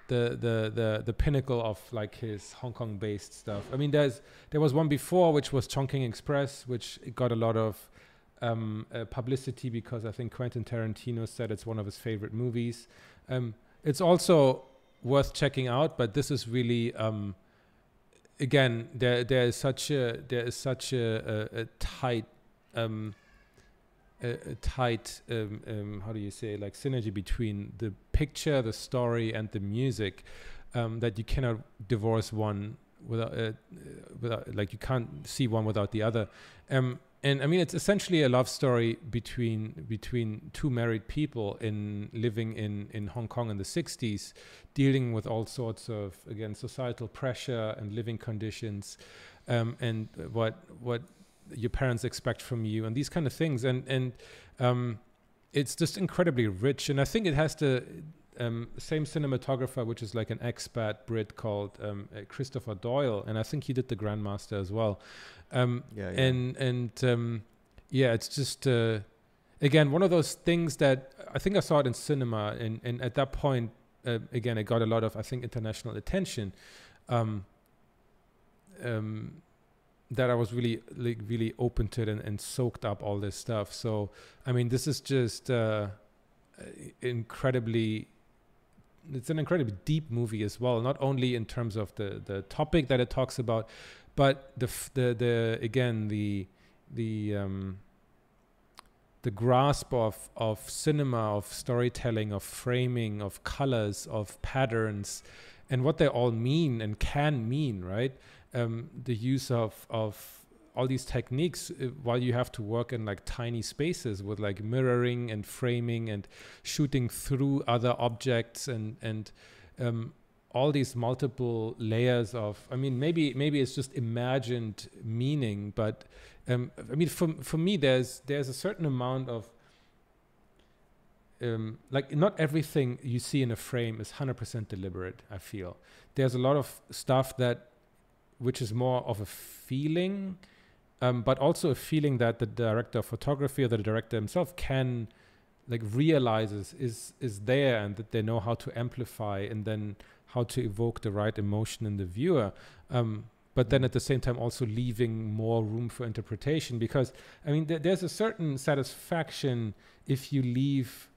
the pinnacle of like his Hong Kong based stuff. I mean, there was one before which was Chongqing Express, which got a lot of publicity because I think Quentin Tarantino said it's one of his favorite movies. It's also worth checking out, but this is really again there is such a tight how do you say, like, synergy between the picture, the story, and the music, that you cannot divorce one without like, you can't see one without the other. And I mean, it's essentially a love story between two married people living in Hong Kong in the 60s, dealing with all sorts of, again, societal pressure and living conditions, and what your parents expect from you, and these kind of things, and it's just incredibly rich. And I think it has the same cinematographer, which is like an expat Brit called Christopher Doyle, and I think he did The Grandmaster as well. It's just again one of those things that I think I saw it in cinema, and at that point again it got a lot of, I think, international attention. that I was really really open to it and soaked up all this stuff. So I mean, this is just incredibly. It's an incredibly deep movie as well. Not only in terms of the topic that it talks about, but the grasp of cinema, of storytelling, of framing, of colors, of patterns, and what they all mean and can mean, right? The use of all these techniques while you have to work in like tiny spaces with like mirroring and framing and shooting through other objects and all these multiple layers of, I mean, maybe it's just imagined meaning, but I mean, for me, there's a certain amount of like not everything you see in a frame is 100% deliberate. I feel there's a lot of stuff which is more of a feeling, but also a feeling that the director of photography or the director himself can like realizes is there, and that they know how to amplify and then how to evoke the right emotion in the viewer. But then at the same time also leaving more room for interpretation, because I mean there's a certain satisfaction if you leave.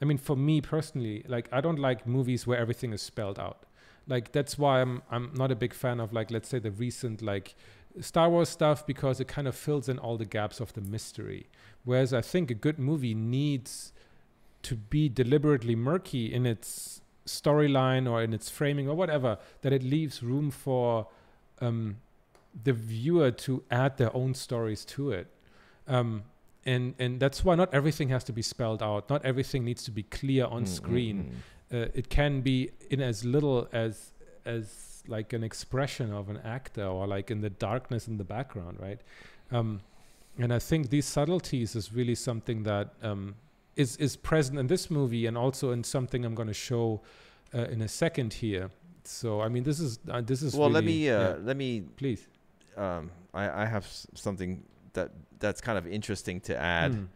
I mean, for me personally, like I don't like movies where everything is spelled out. Like that's why I'm not a big fan of, like, let's say the recent like Star Wars stuff, because it kind of fills in all the gaps of the mystery. Whereas I think a good movie needs to be deliberately murky in its storyline or in its framing or whatever, that it leaves room for the viewer to add their own stories to it. And that's why not everything has to be spelled out. Not everything needs to be clear on screen. It can be in as little as like an expression of an actor, or like in the darkness in the background, right? And I think these subtleties is really something that is present in this movie, and also in something I'm going to show in a second here. So I mean, this is well. Really, let me please. I have something that's kind of interesting to add.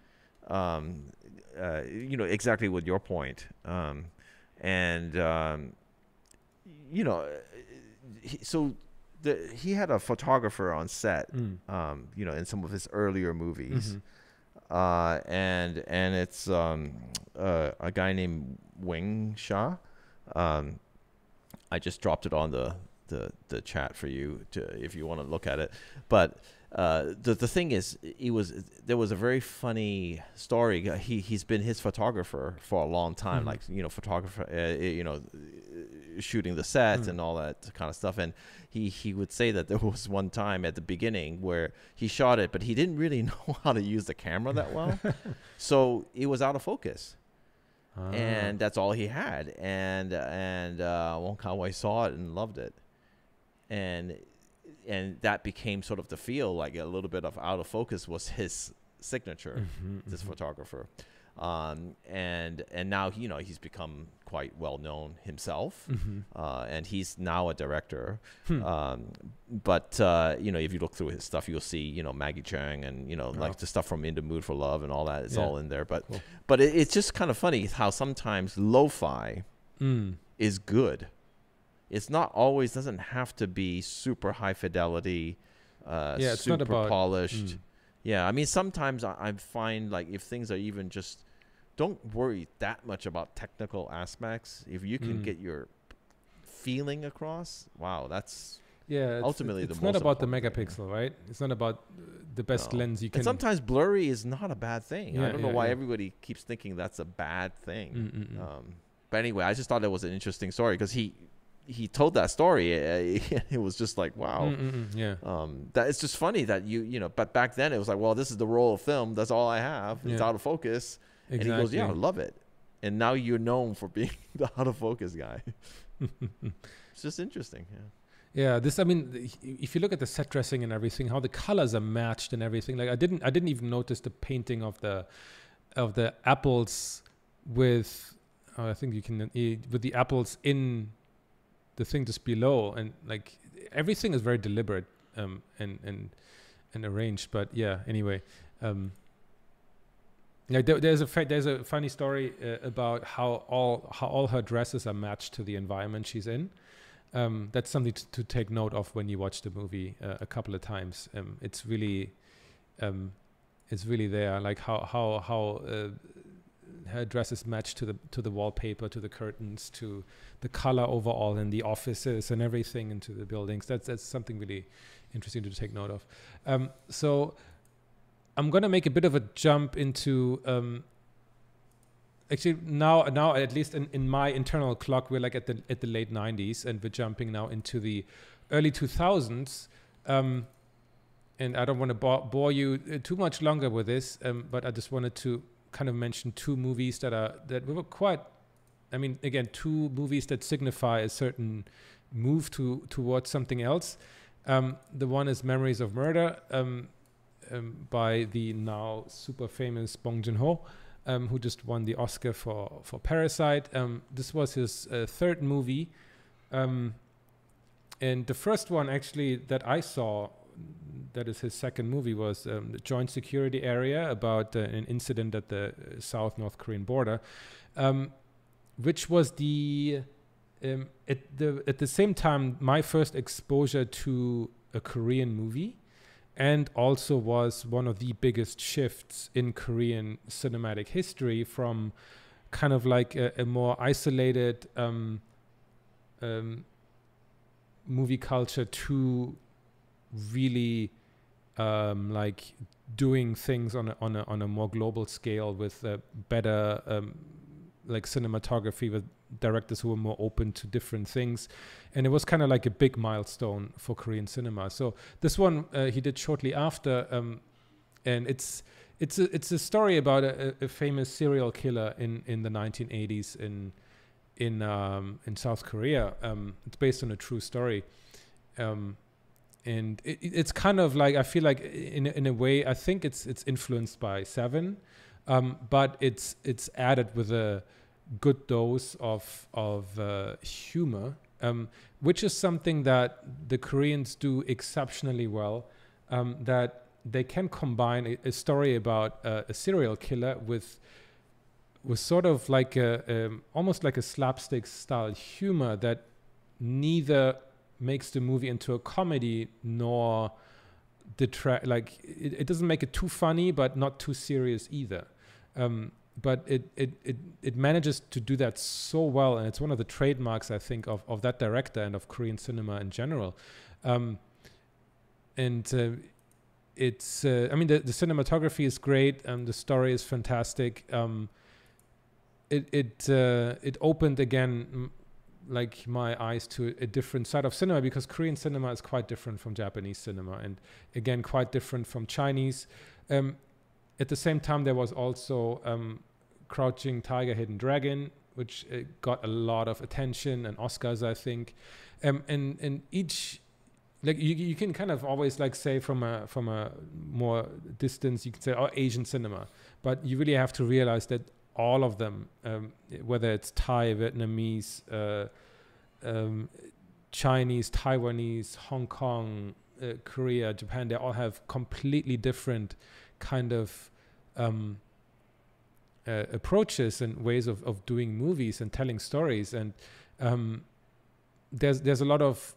You know, exactly with your point. You know, he had a photographer on set, you know, in some of his earlier movies, and it's a guy named Wing Sha. I just dropped it on the chat for you if you want to look at it, but. The thing is, there was a very funny story. He's been his photographer for a long time, like, you know, photographer, you know, shooting the sets and all that kind of stuff. And he would say that there was one time at the beginning where he shot it, but he didn't really know how to use the camera that well, so it was out of focus. And that's all he had. And Wong Kar-wai saw it and loved it, and that became sort of the feel, like a little bit of out of focus was his signature, this photographer. And now, you know, he's become quite well known himself, and he's now a director. But you know, if you look through his stuff, you'll see, you know, Maggie Cheung and, you know, like the stuff from In the Mood for Love and all that. It's all in there. But cool. But it's just kind of funny how sometimes lo-fi is good. It's not always, doesn't have to be super high fidelity, it's super not about, polished. Yeah, I mean, sometimes I find, like, if things are even just, don't worry that much about technical aspects. If you can get your feeling across, wow, that's ultimately the most important. It's not about the megapixel, right? It's not about the best lens you can. And sometimes blurry is not a bad thing. I don't know why everybody keeps thinking that's a bad thing. But anyway, I just thought that was an interesting story, because he told that story. It was just like, wow. That it's just funny that you know, but back then it was like, well, this is the roll of film. That's all I have. It's out of focus. Exactly. And he goes, yeah, I love it. And now you're known for being the out of focus guy. It's just interesting. Yeah, this, I mean, if you look at the set dressing and everything, how the colors are matched and everything, like I didn't even notice the painting of the apples with, I think you can, with the apples in the thing just below, and like everything is very deliberate and arranged. But yeah, anyway, there's a funny story about how all her dresses are matched to the environment she's in. That's something to take note of when you watch the movie a couple of times. It's really there, like how her dresses match to the wallpaper, to the curtains, to the color overall in the offices and everything, into the buildings. That's something really interesting to take note of. So I'm gonna make a bit of a jump into actually now at least in my internal clock, we're like at the late 90s, and we're jumping now into the early 2000s. And I don't want to bore you too much longer with this, but I just wanted to kind of mention two movies that were quite, I mean, again, two movies that signify a certain move towards something else. The one is Memories of Murder, by the now super famous Bong Joon-ho, who just won the Oscar for Parasite. This was his third movie, and the first one actually that I saw, that is his second movie, was the Joint Security Area, about an incident at the South-North Korean border, which was at the same time my first exposure to a Korean movie, and also was one of the biggest shifts in Korean cinematic history, from kind of like a more isolated movie culture to really like doing things on a more global scale, with better like cinematography, with directors who were more open to different things. And it was kind of like a big milestone for Korean cinema. So this one he did shortly after, and it's a story about a famous serial killer in the 1980s in South Korea. It's based on a true story. And it's kind of like, I feel like in a way, I think it's influenced by Seven, but it's added with a good dose of humor, which is something that the Koreans do exceptionally well. That they can combine a story about a serial killer with sort of like almost like a slapstick style humor that neither makes the movie into a comedy nor detract, like it doesn't make it too funny but not too serious either, but it manages to do that so well, and it's one of the trademarks, I think, of that director and of Korean cinema in general. It's I mean, the cinematography is great, the story is fantastic. It opened again like my eyes to a different side of cinema, because Korean cinema is quite different from Japanese cinema, and again quite different from Chinese. At the same time, there was also Crouching Tiger, Hidden Dragon, which got a lot of attention and Oscars, I think. And each, like you can kind of always like say from a more distance, you can say, oh, Asian cinema, but you really have to realize that all of them, whether it's Thai, Vietnamese, Chinese, Taiwanese, Hong Kong, Korea, Japan, they all have completely different kind of approaches and ways of doing movies and telling stories. And there's a lot of,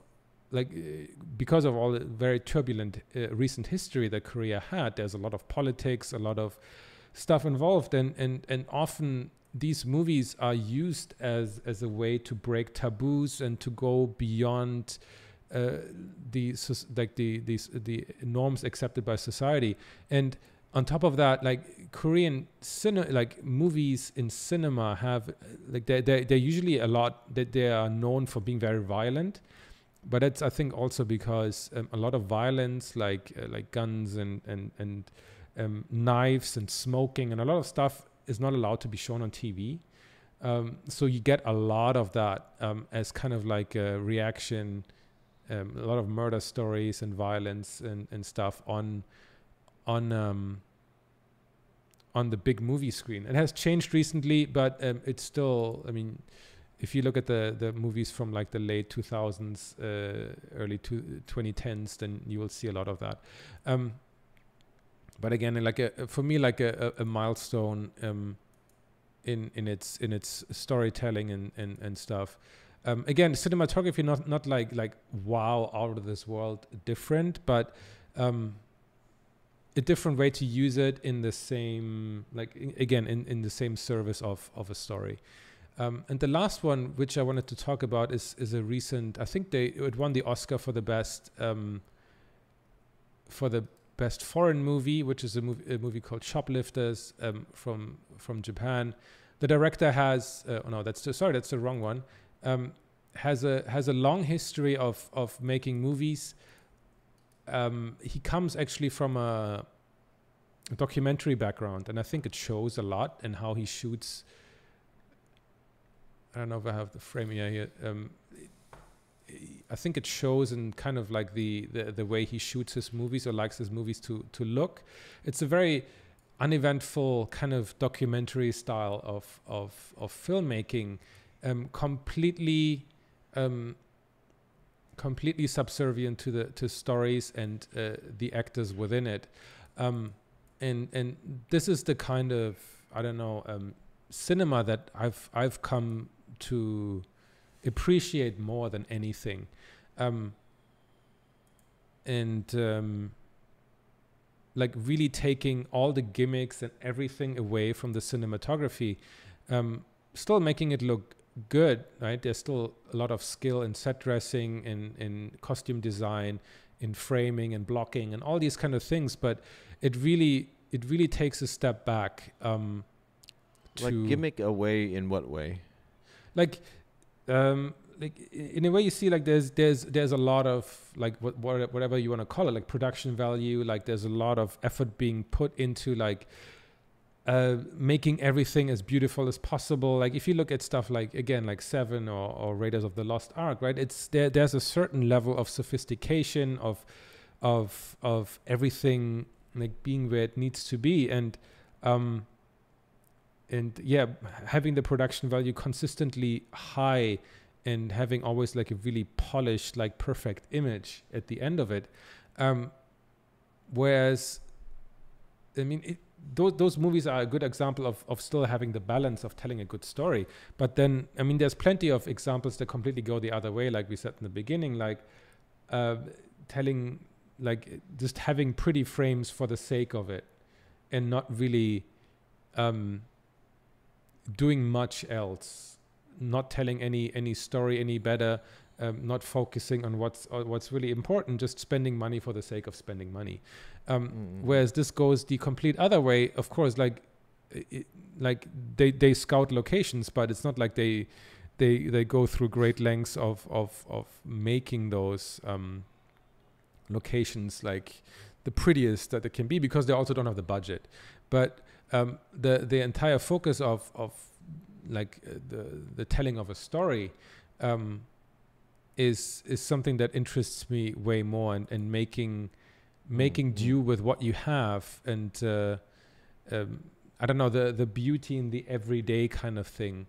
like, because of all the very turbulent recent history that Korea had, there's a lot of politics, a lot of stuff involved, and often these movies are used as a way to break taboos and to go beyond the norms accepted by society. And on top of that, like Korean movies in cinema have, like, they're usually a lot that they are known for being very violent, but it's, I think, also because a lot of violence, like guns and knives and smoking and a lot of stuff is not allowed to be shown on TV. So you get a lot of that as kind of like a reaction, a lot of murder stories and violence and stuff on the big movie screen. It has changed recently, but it's still, I mean, if you look at the movies from like the late 2000s, early 2010s, then you will see a lot of that. But again, like for me, like a milestone in its storytelling and stuff. Again, cinematography not like wow, out of this world different, but a different way to use it in the same, like again in the same service of a story. And the last one, which I wanted to talk about, is a recent. I think it won the Oscar for the best foreign movie, which is a movie called Shoplifters from Japan. The director has that's the wrong one. Has a long history of making movies. He comes actually from a documentary background, and I think it shows a lot in how he shoots. I don't know if I have the frame here. I think it shows in kind of like the way he shoots his movies or likes his movies to look. It's a very uneventful kind of documentary style of filmmaking, completely subservient to stories and the actors within it. And this is the kind of, I don't know, cinema that I've come to appreciate more than anything. Like really taking all the gimmicks and everything away from the cinematography, still making it look good, right? There's still a lot of skill in set dressing, in costume design, in framing and blocking and all these kind of things, but it really takes a step back. Like gimmick away in what way? Like in a way, you see, like there's a lot of like whatever you want to call it, like production value. Like there's a lot of effort being put into like making everything as beautiful as possible. Like if you look at stuff like, again, like Seven or Raiders of the Lost Ark, right? It's there's a certain level of sophistication of everything like being where it needs to be, and yeah, having the production value consistently high and having always like a really polished, like perfect image at the end of it. Whereas, I mean, those movies are a good example of still having the balance of telling a good story. But then, I mean, there's plenty of examples that completely go the other way, like we said in the beginning, like telling, like just having pretty frames for the sake of it and not really doing much else, not telling any story any better, not focusing on what's really important, just spending money for the sake of spending money. Whereas this goes the complete other way, of course. Like they scout locations, but it's not like they go through great lengths of making those locations like the prettiest that it can be, because they also don't have the budget. But the entire focus of like the telling of a story is something that interests me way more, and making do with what you have, and I don't know, the beauty in the everyday kind of thing.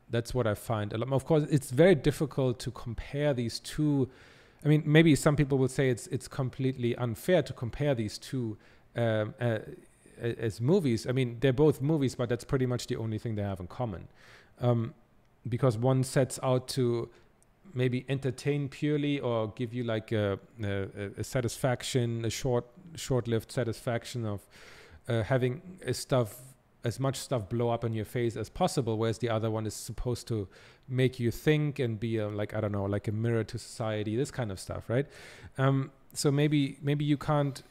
That's what I find a lot. Of course, it's very difficult to compare these two. I mean, maybe some people will say it's completely unfair to compare these two as movies. I mean, they're both movies, but that's pretty much the only thing they have in common. Because one sets out to maybe entertain purely, or give you like a satisfaction, a short-lived satisfaction of having as much stuff blow up in your face as possible, whereas the other one is supposed to make you think and be like, I don't know, like a mirror to society, this kind of stuff, right? So maybe you can't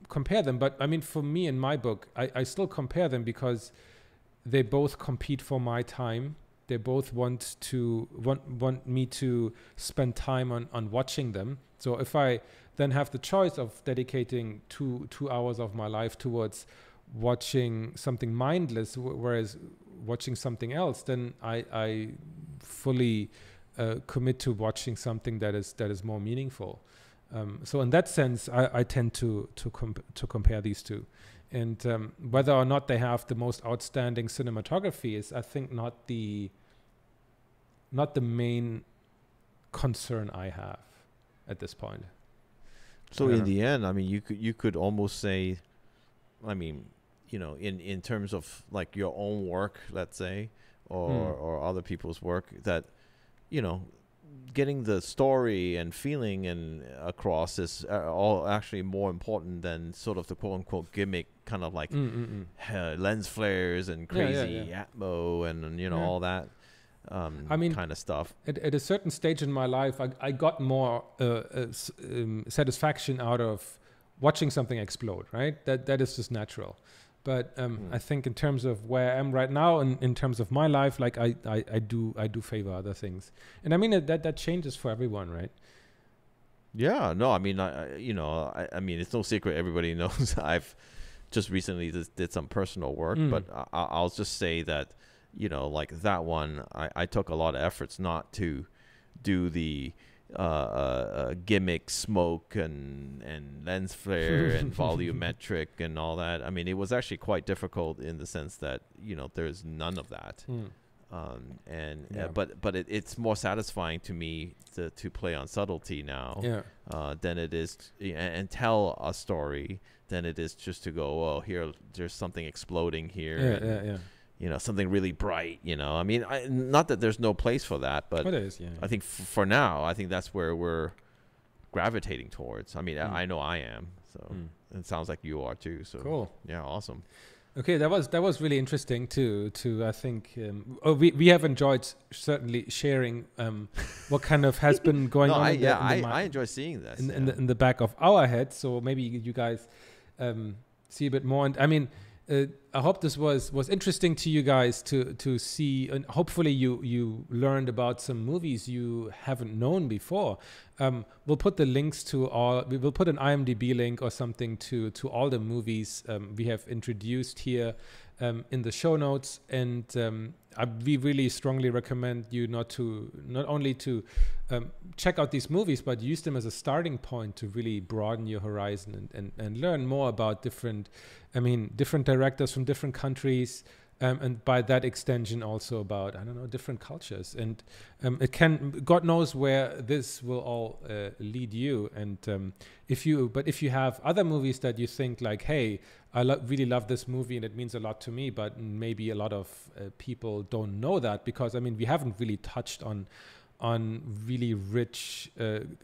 compare them, but I mean, for me in my book, I still compare them because they both compete for my time. They both want me to spend time on watching them. So if I then have the choice of dedicating two hours of my life towards watching something mindless, whereas watching something else, then I fully commit to watching something that is more meaningful. So in that sense, I tend to compare these two, and whether or not they have the most outstanding cinematography is, I think, not the main concern I have at this point. So in the end, I mean, you could almost say, I mean, you know, in terms of like your own work, let's say, or other people's work, that, you know, getting the story and feeling and across is all actually more important than sort of the quote unquote gimmick, kind of like lens flares and crazy atmo and you know all that I mean, kind of stuff. At a certain stage in my life, I got more satisfaction out of watching something explode, right? That is just natural. But I think in terms of where I am right now, and in terms of my life, like I do favor other things. And I mean that changes for everyone, right? Yeah, no, I mean, I mean, it's no secret. Everybody knows I've just recently did some personal work, but I'll just say that, you know, like that one, I took a lot of efforts not to do the gimmick smoke and lens flare and volumetric and all that. I mean, it was actually quite difficult in the sense that, you know, there's none of that. But it's more satisfying to me to play on subtlety now than it is and tell a story than it is just to go, oh, here there's something exploding here. You know, something really bright, you know. I mean, not that there's no place for that, but it is, I think for now, I think that's where we're gravitating towards. I mean, I know I am. So it sounds like you are too. So cool. Yeah, awesome. Okay, that was really interesting to I think we have enjoyed certainly sharing what kind of has been going on. I enjoy seeing this in the back of our heads. So maybe you guys see a bit more. And I mean, I hope this was interesting to you guys to see, and hopefully you learned about some movies you haven't known before. We'll put the links to we will put an IMDb link or something to all the movies we have introduced here in the show notes, and we really strongly recommend you not only to check out these movies, but use them as a starting point to really broaden your horizon and learn more about different directors from different countries, and by that extension also about, I don't know, different cultures. And God knows where this will all lead you. And if you have other movies that you think like, hey, I really love this movie and it means a lot to me, but maybe a lot of people don't know that, because I mean, we haven't really touched on really rich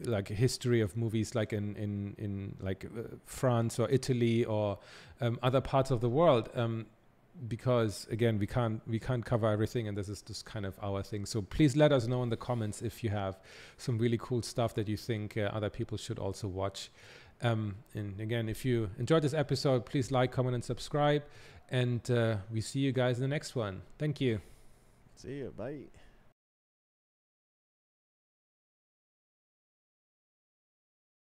like history of movies like in like France or Italy or other parts of the world, because again we can't cover everything, and this is just kind of our thing. So please let us know in the comments if you have some really cool stuff that you think other people should also watch. And again, if you enjoyed this episode, please like, comment, and subscribe, and we see you guys in the next one. Thank you. See you. Bye.